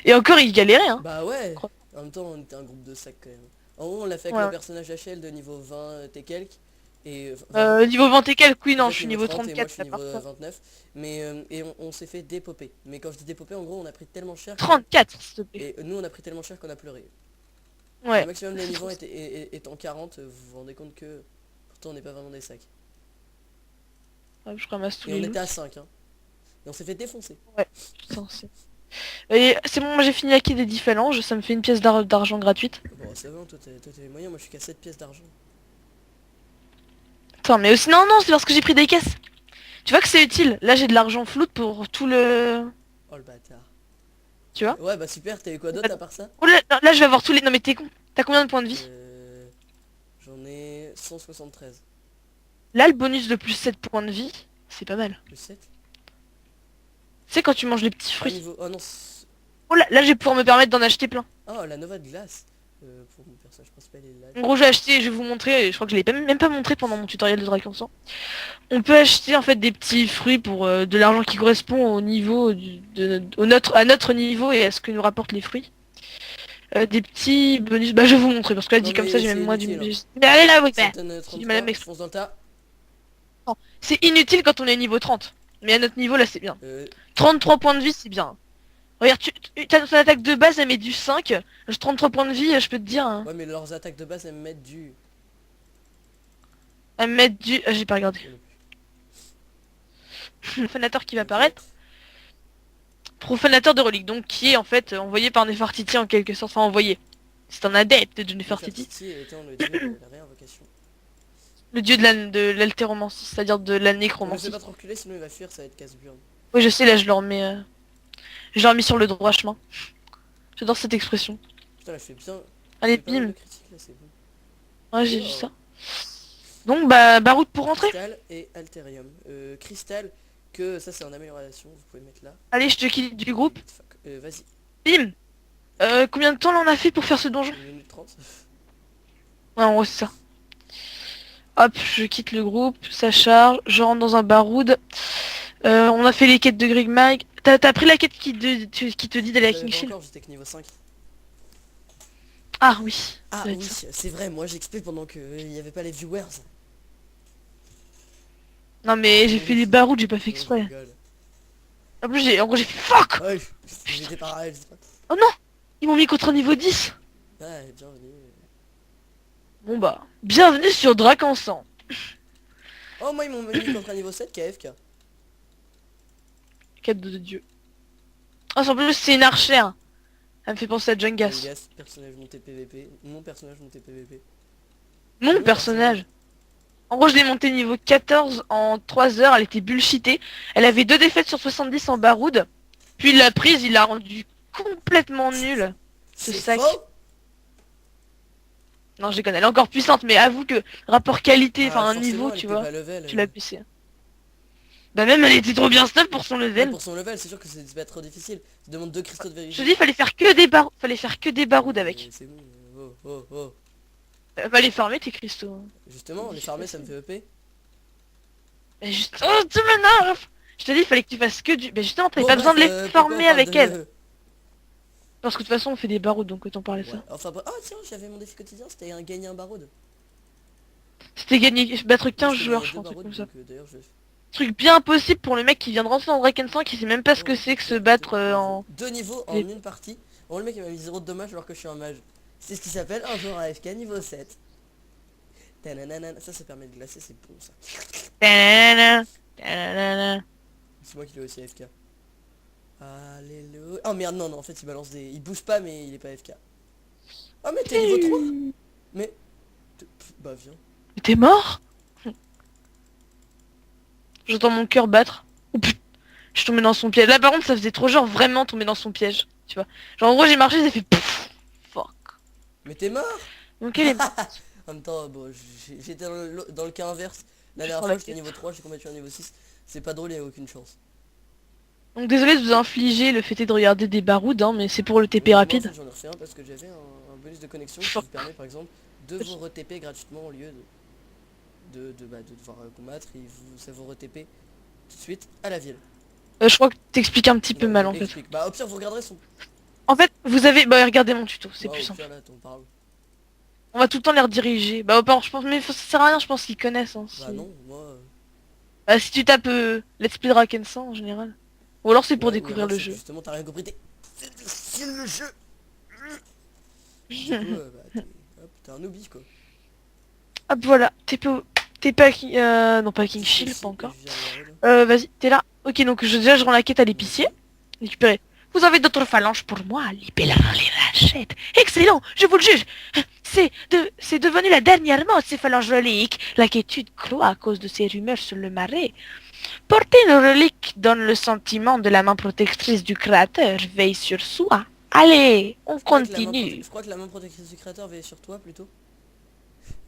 Et encore, il galérait, hein. Bah ouais. Crois- En même temps, on était un groupe de sacs quand même. En gros, on l'a fait avec Ouais. le personnage HL de niveau 20 et quelques. Et... Niveau 20 et quelques, oui, non, toi, je t'es suis niveau 30 et moi 34, je suis ça niveau part pas. 29. Mais et on s'est fait dépoper. Mais quand je dis dépoper, en gros, on a pris tellement cher. 34, s'il te plaît. Et nous, on a pris tellement cher qu'on a pleuré. Ouais. Le maximum des niveaux étant 40, vous vous rendez compte que pourtant on n'est pas vraiment des sacs. Ouais, je ramasse tous Et on les était loups. à 5 hein. Et on s'est fait défoncer. Putain, Et c'est bon, moi j'ai fini la quai des 10 phalanges, ça me fait une pièce d'argent gratuite. Bon ça va, toi t'as les moyens, moi je suis qu'à 7 pièces d'argent. Attends, mais aussi, non, non, c'est parce que j'ai pris des caisses. Tu vois que c'est utile. Là, j'ai de l'argent floute pour tout le... Oh le bâtard. Tu vois? Ouais, bah super, t'as eu quoi d'autre à part ça? Oh là, je vais avoir tous les... Non, mais t'es con. T'as combien de points de vie? J'en ai 173. Là, le bonus de plus 7 points de vie, c'est pas mal. Plus 7. Tu sais, quand tu manges les petits Ah, fruits. niveau... Oh non, Oh là, je vais pouvoir me permettre d'en acheter plein. oh, la Nova de glace. Pour mon personnage principal, il est là. En gros, j'ai acheté, je vais vous montrer, et je crois que je l'ai même pas montré pendant mon tutoriel de Dragon 100. On peut acheter en fait des petits fruits pour de l'argent qui correspond au niveau à notre niveau et à ce que nous rapportent les fruits. Des petits bonus, bah je vais vous montrer parce que là Non, dit comme mais ça j'ai c'est même moi du inutile, hein. Mais allez là oui Ça bah, te donne j'ai du mal à 33, m'exprimer. fonce dans le tas. Non, c'est inutile quand on est niveau 30. Mais à notre niveau là c'est bien. Euh, 33 points de vie c'est bien. Regarde, ton attaque de base elle met du 5. 33 points de vie je peux te dire. Hein. ouais, mais leurs attaques de base, elles me mettent du... Elle me met du... j'ai pas regardé. Profanateur qui va apparaître. Profanateur de reliques, donc qui est en fait envoyé par Nefertiti en quelque sorte. Enfin envoyé. C'est un adepte de Nefertiti. Nefertiti étant le dieu de la réinvocation. Le dieu de l'altéromancie, c'est-à-dire de la On ne nécromancie. sait pas trop reculer, sinon il va fuir, ça va être casse-burne. Oui je sais là je le remets... Je l'ai remis sur le droit chemin. J'adore cette expression. Putain, là, je fais bien... Allez, J'ai pas mal bim. de critiques, là, c'est bon. Ouais, j'ai Oh. vu ça. Donc, bah, route pour rentrer. Cristal et Alterium. Cristal, que ça c'est en amélioration, vous pouvez mettre là. Allez, je te quitte du groupe. Fuck. Vas-y, Bim. Combien de temps là on a fait pour faire ce donjon? 1 minute 30. Ouais, en gros, c'est ça. Hop, je quitte le groupe, ça charge, je rentre dans un baroud. On a fait les quêtes de Grigmag. T'as pris la quête qui te dit d'aller à King Shield? Encore, j'étais que niveau 5. Ah oui. Ah ça doit être oui, ça. c'est vrai, moi j'explique pendant que il n'y avait pas les viewers. Non mais j'ai fait les barouds, j'ai pas fait Non, je exprès. rigole. En plus, en gros, j'ai fait fuck. Ouais, j'étais pareil. Oh non, ils m'ont mis contre un niveau 10. Ouais, bienvenue. Bon bah, bienvenue sur Dragon 100. Oh, moi ils m'ont mis contre un niveau 7 KFK. Quête de Dieu. Ah, en plus, c'est une archère. Elle me fait penser à Jungas. Gas, personnage monté PVP. Mon personnage monté PVP. Mon personnage. En gros, je l'ai monté niveau 14 en 3 heures. Elle était bullshitée. Elle avait 2 défaites sur 70 en baroud. Puis il l'a prise, il l'a rendu complètement nul. Ce C'est sac. faux. Non, je déconne. Elle est encore puissante, mais avoue que rapport qualité, Ah, enfin un forcément, niveau, elle tu était vois, pas level, tu l'as baissé. Bah même, elle était trop bien stuff pour son Ouais, level. pour son level, c'est sûr que c'est pas trop difficile. Tu demandes 2 cristaux de Je vérité. te dis, fallait faire que des barouds. Fallait faire que des barouds avec. C'est bon. Oh, oh, oh. Fallait farmer tes cristaux. Hein. Justement, les farmer ça me fait EP. Mais juste... Oh, tu m'énerves. Je te dis, il fallait que tu fasses que du... Mais justement, t'avais Bon, pas besoin de bref, les pourquoi on farmer parle avec de- elle. Parce que de toute façon, on fait des barouds, donc autant parler de Ouais. ça. Enfin, oh tiens, j'avais mon défi quotidien, c'était un gagner un baroud. C'était gagner, battre 15 J'ai joueurs, gagné je crois, un deux truc comme barouds, ça. donc, d'ailleurs, je... Truc bien impossible pour le mec qui vient de rentrer dans Draken 5 qui sait même pas ce que c'est que se battre en... 2 niveaux en Les- une partie. Bon, le mec il m'a mis 0 de dommage alors que je suis un mage. C'est ce qui s'appelle un joueur AFK niveau 7. Tananana. Ça permet de glacer, c'est bon ça. Tanana, tanana. C'est moi qui l'ai aussi AFK. Alléluia. Oh merde, non, non, en fait il balance des... Il bouge pas mais il est pas AFK. Oh mais t'es niveau 3. Mais... Bah viens. Mais t'es mort? J'entends mon cœur battre. Oh putain, je suis tombé dans son piège. Là par contre ça faisait trop genre vraiment tomber dans son piège. Tu vois. Genre en gros j'ai marché, j'ai fait pouf. Fuck. Mais t'es mort. Donc elle est... En même temps, bon, j'étais dans le cas inverse. La Je dernière prends fois la j'étais quête. niveau 3, j'ai combattu un niveau 6. C'est pas drôle, il y a aucune chance. Donc désolé de vous infliger le fait de regarder des barouds, hein, mais c'est pour le TP Oui, moi, en rapide. fait, j'en ai refait un parce que j'avais un bonus de connexion qui vous permet par exemple de vous re-TP gratuitement au lieu de devoir combattre et ça vous re-TP tout de suite à la ville. Je crois que t'expliques un petit peu Ouais, mal je en fait. l'explique. Bah au pire vous regarderez son... En fait, vous avez... Bah regardez mon tuto, c'est Bah, plus au simple. pire, là, t'en parles. On va tout le temps les rediriger. Bah bon, je pense... Mais ça sert à rien, je pense qu'ils connaissent. Hein, si... Bah non, moi... Bah, si tu tapes Let's Play Draken 100 en général. Ou alors c'est pour ouais, ou découvrir alors, le c'est que jeu. justement t'as rien compris, c'est difficile le jeu. Du coup, bah, t'es un newbie quoi. Hop voilà, t'es pas King... non pas King Shield, Si, pas encore. je viens de voir, là. Vas-y, t'es là. Ok, donc déjà je rends la quête à l'épicier. Récupérer. Vous avez d'autres phalanges pour moi, libérez les rachettes. Excellent, je vous le juge. C'est devenu la dernière mode céphalangélique. L'inquiétude croît à cause de ces rumeurs sur le marais. Porter une relique donne le sentiment de la main protectrice du créateur veille sur soi. Allez, on continue. Je crois que la main protectrice du créateur veille sur toi plutôt.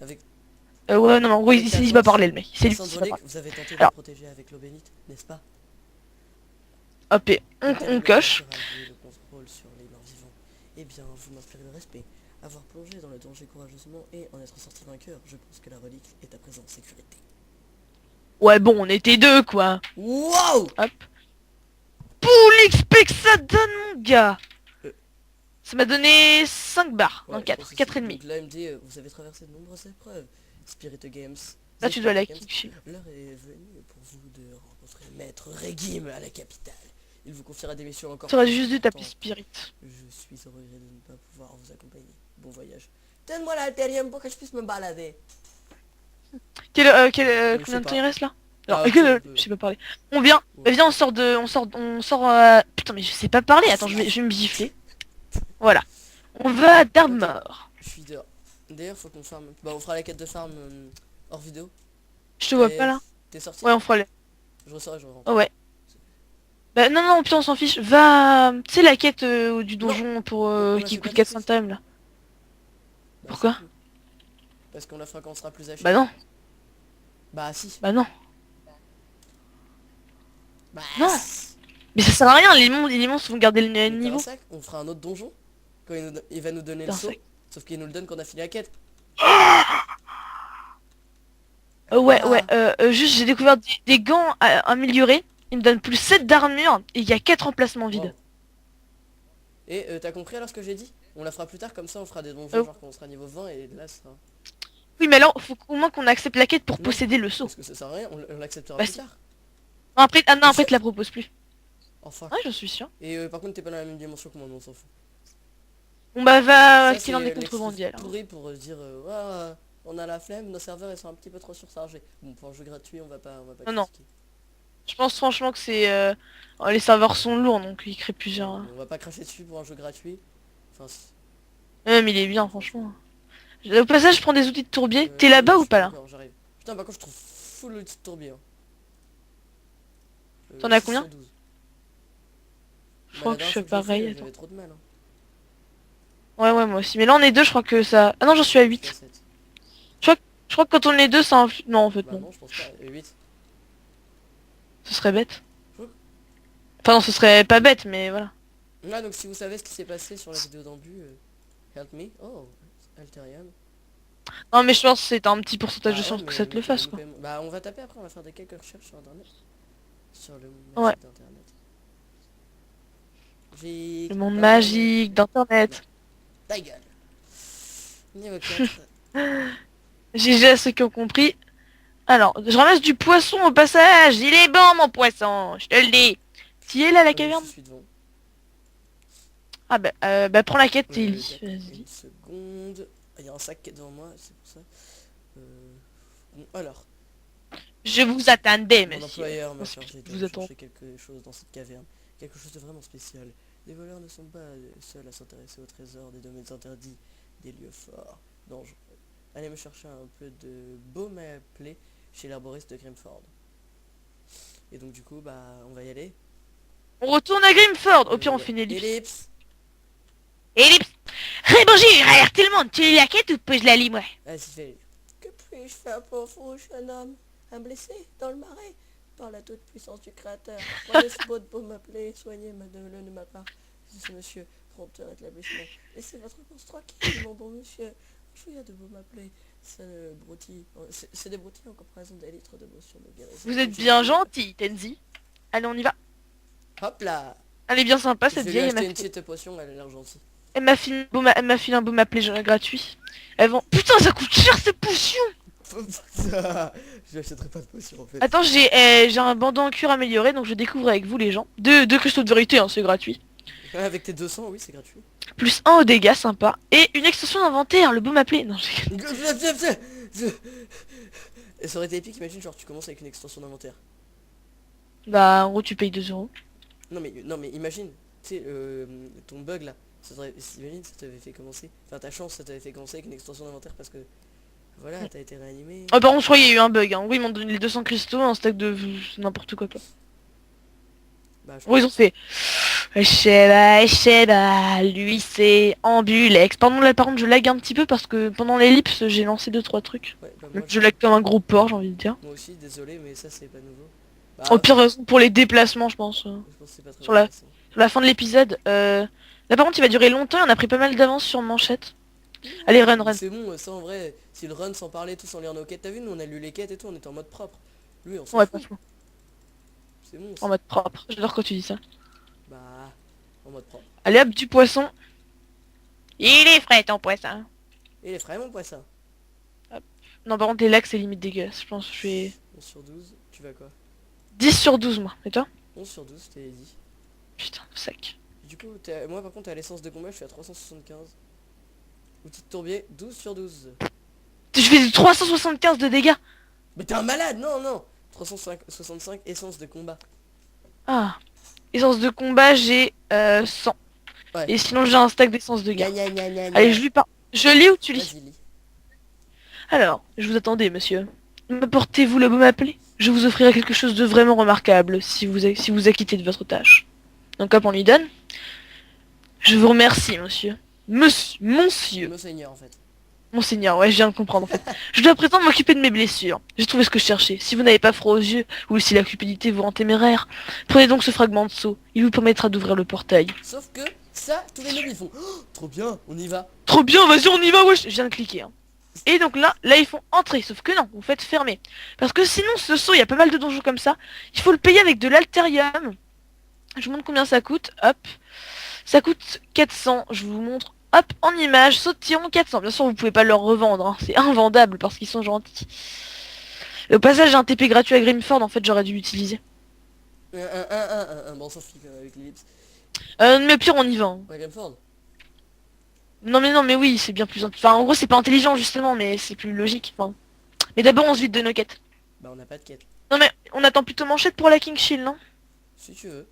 Avec, Ouais, non, oui, avec ta il va torche. parler le mec. C'est lui qui va Cassandre, parler. vous avez tenté de la Alors, protéger avec l'eau bénite, n'est-ce pas? hop, et Une on terrible coche. créature a joué le contrôle sur les morts vivants. Eh bien, vous m'inspirez le respect. Avoir plongé dans le danger courageusement et en être sorti vainqueur, je pense que la relique est à présent en sécurité. Ouais, bon, on était deux, quoi. Wow! Hop. Pour l'XP que ça donne, mon gars. Euh. Ça m'a donné 5 barres. Ouais, non, 4. aussi. 4 et demi. Donc l'AMD, vous avez traversé de nombreuses épreuves. Spirit Games. Là, tu dois la Games. kick. L'heure est venue pour vous de rencontrer Maître Regim à la capitale. Il vous confiera des missions encore T'aurais plus juste dû taper importantes. Spirit. Je suis au regret de ne pas pouvoir vous accompagner. Bon voyage. Donne-moi l'altérium pour que je puisse me balader. Je Combien sais de temps pas. il reste là? Ah, Alors, ok, on peut- je sais pas parler. On vient. Ouais. Bah, viens, on sort de... On sort... Putain, mais je sais pas parler. Attends, je vais me gifler. Voilà. On va à Darmor. Je suis dehors. D'ailleurs, faut qu'on farme. Bah, on fera la quête de farm hors vidéo. Je te vois Et pas là. T'es sorti? Ouais, on fera le... Je ressors et je rentre. Oh ouais. Bah non, non, putain, on s'en fiche. Va... Tu sais la quête du donjon pour On la qui fait coûte pas 400 tout de times là. Bah, Pourquoi? si. Parce qu'on la fera quand on sera plus âgé. Bah non. Bah si. Bah non. Bah Non. si. Mais ça sert à rien, les monstres vont garder le Mais t'as un niveau. sac, on fera un autre donjon. Quand il va nous donner T'as le un saut. sac. Sauf qu'il nous le donne quand on a fini la quête. Ouais, Voilà. ouais, juste j'ai découvert des gants améliorés. Ils me donnent plus 7 d'armure et il y a 4 emplacements vides. Wow. Et t'as compris alors ce que j'ai dit? On la fera plus tard, comme ça on fera des donjons Oh. genre quand on sera niveau 20 et là ça sera... Oui, mais alors, faut au moins qu'on accepte la quête pour Non. posséder le saut. Parce que ça sert à rien, on l'acceptera Bah plus si. tard. Non, après, ah non, T'es après, sûr? te la propose plus. Enfin. Ouais, j'en suis sûr. Et par contre t'es pas dans la même dimension que moi, mais on s'en fout. Bon bah va Ça qu'il en est l'excuse contrebandier alors. pourri pour dire ouais, on a la flemme, nos serveurs ils sont un petit peu trop surchargés. Bon, pour un jeu gratuit on va pas Non, non. critiquer. Je pense franchement que c'est... les serveurs sont lourds, donc ils créent plusieurs... On va pas cracher dessus pour un jeu gratuit. Enfin, Mais il est bien, franchement. Au passage, je prends des outils de tourbier. T'es oui, là-bas je ou suis pas là? encore, j'arrive. Putain, par contre je trouve full le petit tourbier. T'en as combien? 612. Je crois La que je dernière fais fois que je l'ai pareil, fait, attends. j'avais trop de mal. Hein. Ouais, ouais, moi aussi. Mais là, on est deux, je crois que ça... Ah non, j'en suis à Je suis 8. à 7. Je crois que quand on est deux, ça influe... Non, en fait, Bah non. non, je pense pas. 8. Ce serait bête. Ouais. Enfin, non, ce serait pas bête, mais voilà. Ah, donc si vous savez ce qui s'est passé sur la vidéo d'embu, help me. Oh, Alterium. Non, mais je pense que c'est un petit pourcentage de Ouais, chance que mais ça te le mec, fasse, quoi. bah on va taper après, on va faire des quelques recherches sur internet. Sur le monde Ouais. magique d'internet. Le monde magique d'internet. Ta gueule. Niveau 4. GG à ceux qui ont compris. Alors, je ramasse du poisson au passage. Il est bon, mon poisson. Je te le dis. Tu es là, la caverne? Je suis devant. Ah bah prends la quête, Ellie. Une Vas-y. seconde. Il y a un sac qui est devant moi, c'est pour ça. Bon, alors. Je vous attendais, Mon monsieur. employeur m'a Parce que chargé je de vous attends. chercher quelque chose dans cette caverne. Quelque chose de vraiment spécial. Les voleurs ne sont pas seuls à s'intéresser au trésor des domaines interdits, des lieux forts, dangereux. Allez me chercher un peu de baume à plaie chez l'herboriste de Grimford. Et donc du coup, bah, on va y aller. On retourne à Grimford. Au pire, on fait une ellipse. Ellipse. Ellipse. Bonjour, alerte tout le monde. Tu lis la quête ou peux je la lis, moi? Vas-y, fais. Que puis-je faire pour vous, jeune homme? Un blessé dans le marais? Par la toute puissance du créateur. Prenez ce beau de baume à plaie, soignez le de ma part. C'est monsieur, prompteur établissement. Laissez votre course tranquille, mon bon monsieur. Je viens de vous m'appeler. C'est des broutilles en comparaison des litres de motion de guérison. Vous êtes bien gentil, Tenzi. Allez, on y va. Hop là. Elle est bien sympa, Je cette vais lui vieille. acheter une petite potion, elle a l'air gentille. Elle m'a filé un baume à plaie gratuit. Elles vont... Putain, ça coûte cher, ces potions. Je n'achèterai pas de potion en fait. Attends, j'ai un bandeau en cuir amélioré, donc je découvre avec vous, les gens. Deux cristaux de vérité, hein, c'est gratuit. Avec tes 200, oui, c'est gratuit. Plus 1 au dégâts, sympa. Et une extension d'inventaire, le baume à plaie. Non, j'ai... Et ça aurait été épique, imagine, genre tu commences avec une extension d'inventaire. Bah, en gros, tu payes 2 euros. Non mais imagine, tu sais, ton bug là, T'imagines, ça t'avait fait commencer. Enfin, ta chance, ça t'avait fait commencer avec une extension d'inventaire parce que... Voilà, t'as été réanimé. Ah par contre je crois qu'il y a eu un bug, hein. Oui ils m'ont donné les 200 cristaux, un stack de n'importe quoi. Bah, je Oui ils ont fait... Sheba, lui c'est Ambulex. Pardon là par contre je lag un petit peu parce que pendant l'ellipse j'ai lancé 2-3 trucs. Ouais, bah Donc moi, je lag comme un gros porc j'ai envie de dire. moi aussi, désolé, mais ça c'est pas nouveau. Au Bah, pire pour les déplacements je pense. je pense que c'est pas très Sur la, intéressant. sur la fin de l'épisode. Là par contre il va durer longtemps et on a pris pas mal d'avance sur Manchette. Allez run run. C'est bon, ça en vrai, si le run sans parler, tout sans lire nos quêtes, t'as vu, nous on a lu les quêtes et tout, on était en mode propre. Lui, on s'en Ouais fout. franchement. C'est bon, En ça. mode propre. J'adore quand tu dis ça. Bah, en mode propre. Allez hop du poisson. Il est frais ton poisson. Et les frais, mon poisson. Non par contre les lacs c'est limite dégueulasse. Je pense que je fais 11 sur 12, tu vas quoi? 10 sur 12 moi. Et toi? 11 sur 12, je t'ai dit. Putain, sac. Du coup, moi par contre, à l'essence de combat, je suis à 375. Outil de tourbier, 12 sur 12. Je fais 375 de dégâts. Mais t'es un malade, non, non. 365 essence de combat. Ah. Essence de combat j'ai 100. Ouais. Et sinon j'ai un stack d'essence de Gna guerre. gna gna gna gna. Allez je lui parle. Je lis ou tu lis? Vas-y, lis. Alors, je vous attendais, monsieur. M'apportez-vous le baume appelé? Je vous offrirai quelque chose de vraiment remarquable si vous acquittez de votre tâche. Donc hop, on lui donne. Je vous remercie, monsieur. Monsieur. Monseigneur, en fait. Monseigneur, ouais, je viens de comprendre en fait. Je dois à présent m'occuper de mes blessures. J'ai trouvé ce que je cherchais. Si vous n'avez pas froid aux yeux, ou si la cupidité vous rend téméraire, prenez donc ce fragment de seau. Il vous permettra d'ouvrir le portail. Sauf que, ça, tous les mobs ils font. Oh, trop bien, on y va. Trop bien, vas-y, on y va, wesh. Je viens de cliquer. Hein. Et donc là ils font entrer, sauf que non, vous faites fermer. Parce que sinon, ce saut, il y a pas mal de donjons comme ça. Il faut le payer avec de l'altérium. Je vous montre combien ça coûte. Hop. Ça coûte 400. Je vous montre. Hop, en image. Saut de tyran 400. Bien sûr, vous pouvez pas leur revendre. Hein. C'est invendable parce qu'ils sont gentils. Et au passage, j'ai un TP gratuit à Grimford. En fait, j'aurais dû l'utiliser. Bon, on s'en fiche avec l'ellipse. Mais au pire, on y va. Hein. Ouais, Grimford. Non, mais oui, c'est bien plus... Enfin, en gros, c'est pas intelligent, justement, mais c'est plus logique. Enfin... Mais d'abord, on se vide de nos quêtes. Bah, on n'a pas de quête. Non, mais on attend plutôt Manchette pour la King Shield, non? Si tu veux.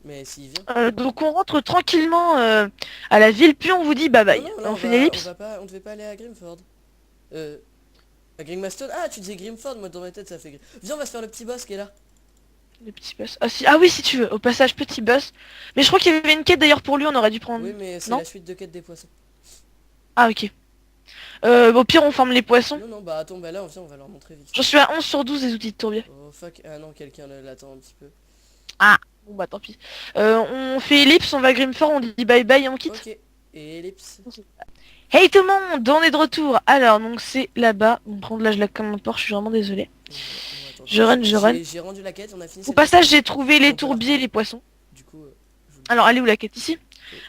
Mais s'il vient. Donc on rentre tranquillement à la ville, puis on vous dit bye bye. Non, non, là, On fait l'ellipse. on devait pas aller à Grimford. À Grimmaston. Ah, tu disais Grimford, moi dans ma tête ça fait Viens, on va se faire le petit boss qui est là. Le petit boss. Ah, si... ah oui, si tu veux. Au passage, petit boss. Mais je crois qu'il y avait une quête d'ailleurs pour lui, on aurait dû prendre... Oui, mais c'est Non la suite de quête des poissons. Ah ok. Au pire, on forme les poissons. Non, non, bah attends, bah là, on va leur montrer vite. Je suis à 11 sur 12 des outils de tourbier. Oh fuck, ah non, quelqu'un l'attend un petit peu. Ah bon bah tant pis. On fait ellipse, on va à Grimford, on dit bye bye et on quitte. Ok, et ellipse. Hey tout le monde, on est de retour. Alors donc c'est là-bas. On prend de là je la comme un porc, je suis vraiment désolé. Attends, Je run. J'ai rendu la quête, on a fini. Au passage, j'ai trouvé les tourbiers, les poissons. Du coup, Alors, elle est où la quête ici?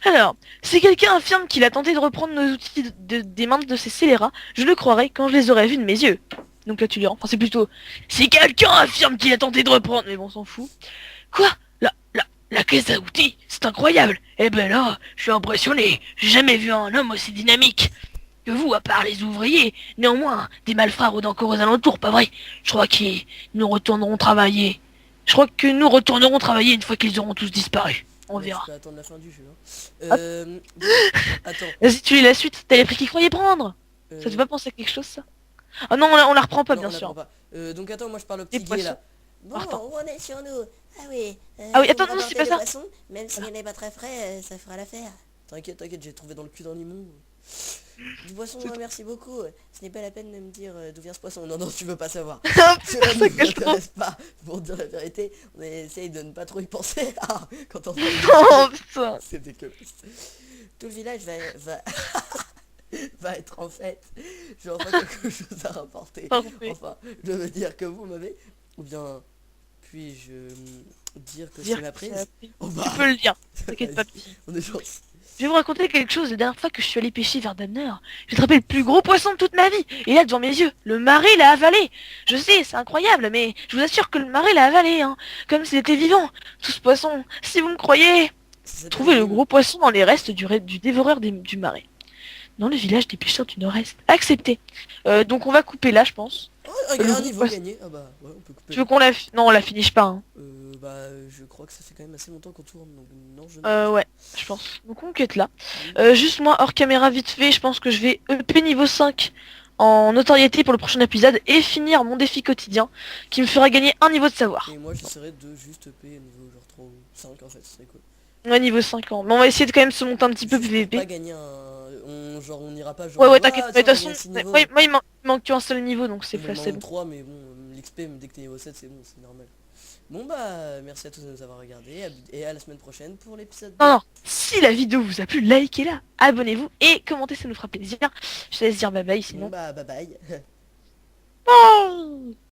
Alors, si quelqu'un affirme qu'il a tenté de reprendre nos outils des mains de ces scélérats, je le croirai quand je les aurai vus de mes yeux. Donc là, tu les rends. Enfin, c'est plutôt... Si quelqu'un affirme qu'il a tenté de reprendre... Mais bon, on s'en fout. Quoi? La caisse à outils? C'est incroyable. Eh ben là, je suis impressionné. J'ai jamais vu un homme aussi dynamique. Que vous, à part les ouvriers. Néanmoins, des malfrats rôdent encore aux alentours, pas vrai? Je crois que nous retournerons travailler. Je crois que nous retournerons travailler une fois qu'ils auront tous disparu. On verra. Tu peux attendre la fin du jeu. Hein. Attends. Vas-y, tu lis la suite. T'as les prix qu'il croyait prendre. Ça te fait pas penser à quelque chose, ça? Ah non, on la reprend pas, non, bien on la sûr. prend pas. Donc attends, moi je parle au Des petit gay poissons. là. Bon, Attends. on est sur nous. Ah oui. Ah oui, attends, non, c'est pas ça. Poissons, même s'il n'est pas très frais, ça fera l'affaire. T'inquiète, j'ai trouvé dans le cul d'un limon. Du poisson, merci beaucoup. Ce n'est pas la peine de me dire d'où vient ce poisson. Non, non, tu veux pas savoir. Cela ne nous intéresse pas. Pour dire la vérité, on essaye de ne pas trop y penser. Ah, quand on Oh putain. c'est dégueulasse. Tout le village va être en fête. J'ai enfin quelque chose à rapporter. Parfait. Enfin, je veux dire que vous m'avez... Ou bien, puis-je dire que Dire c'est ma que prise? c'est la prise. Oh bah, Tu peux le dire. T'inquiète pas. on est genre... Je vais vous raconter quelque chose. La dernière fois que je suis allé pêcher vers Damner, j'ai attrapé le plus gros poisson de toute ma vie. Et là, devant mes yeux, le marais l'a avalé. Je sais, c'est incroyable, mais je vous assure que le marais l'a avalé, hein. Comme s'il était vivant. Tout ce poisson, si vous me croyez. Trouvez le gros poisson dans les restes du dévoreur du marais. dans le village des pêcheurs du Nord-Est. Accepté. Donc on va couper là, je pense. Oh, Le un groupe niveau va- gagné. Ah bah, ouais, on peut couper Tu là. veux qu'on la... Non, on la finisse pas, hein. Bah, je crois que ça fait quand même assez longtemps qu'on tourne, donc non, je ne Ouais, je pense. Donc on cut là. pense Juste moi, hors caméra vite fait, je pense que je vais EP niveau 5 en notoriété pour le prochain épisode et finir mon défi quotidien qui me fera gagner un niveau de savoir. Et moi, j'essaierai de juste P au niveau genre 3 ou 5 en fait, ce serait cool. Ouais, niveau 5 ans. Mais on va essayer de quand même se monter un petit peu Juste pour pas PVP. gagner un... Genre, on n'ira pas genre... Ouais, ouais, t'inquiète. Ah, Mais de tiens, on toute a gagné façon, 6 ouais, niveaux. moi il manque qu'un seul niveau, donc c'est Il me c'est manque bon. 3, mais bon, l'XP, dès que t'es niveau 7, c'est bon, c'est normal. Bon bah, merci à tous de nous avoir regardés, et à la semaine prochaine pour l'épisode 2. Non, non, si la vidéo vous a plu, likez-la, abonnez-vous et commentez, ça nous fera plaisir. Je te laisse dire bye bye Bon sinon. bah, bye bye. Bye.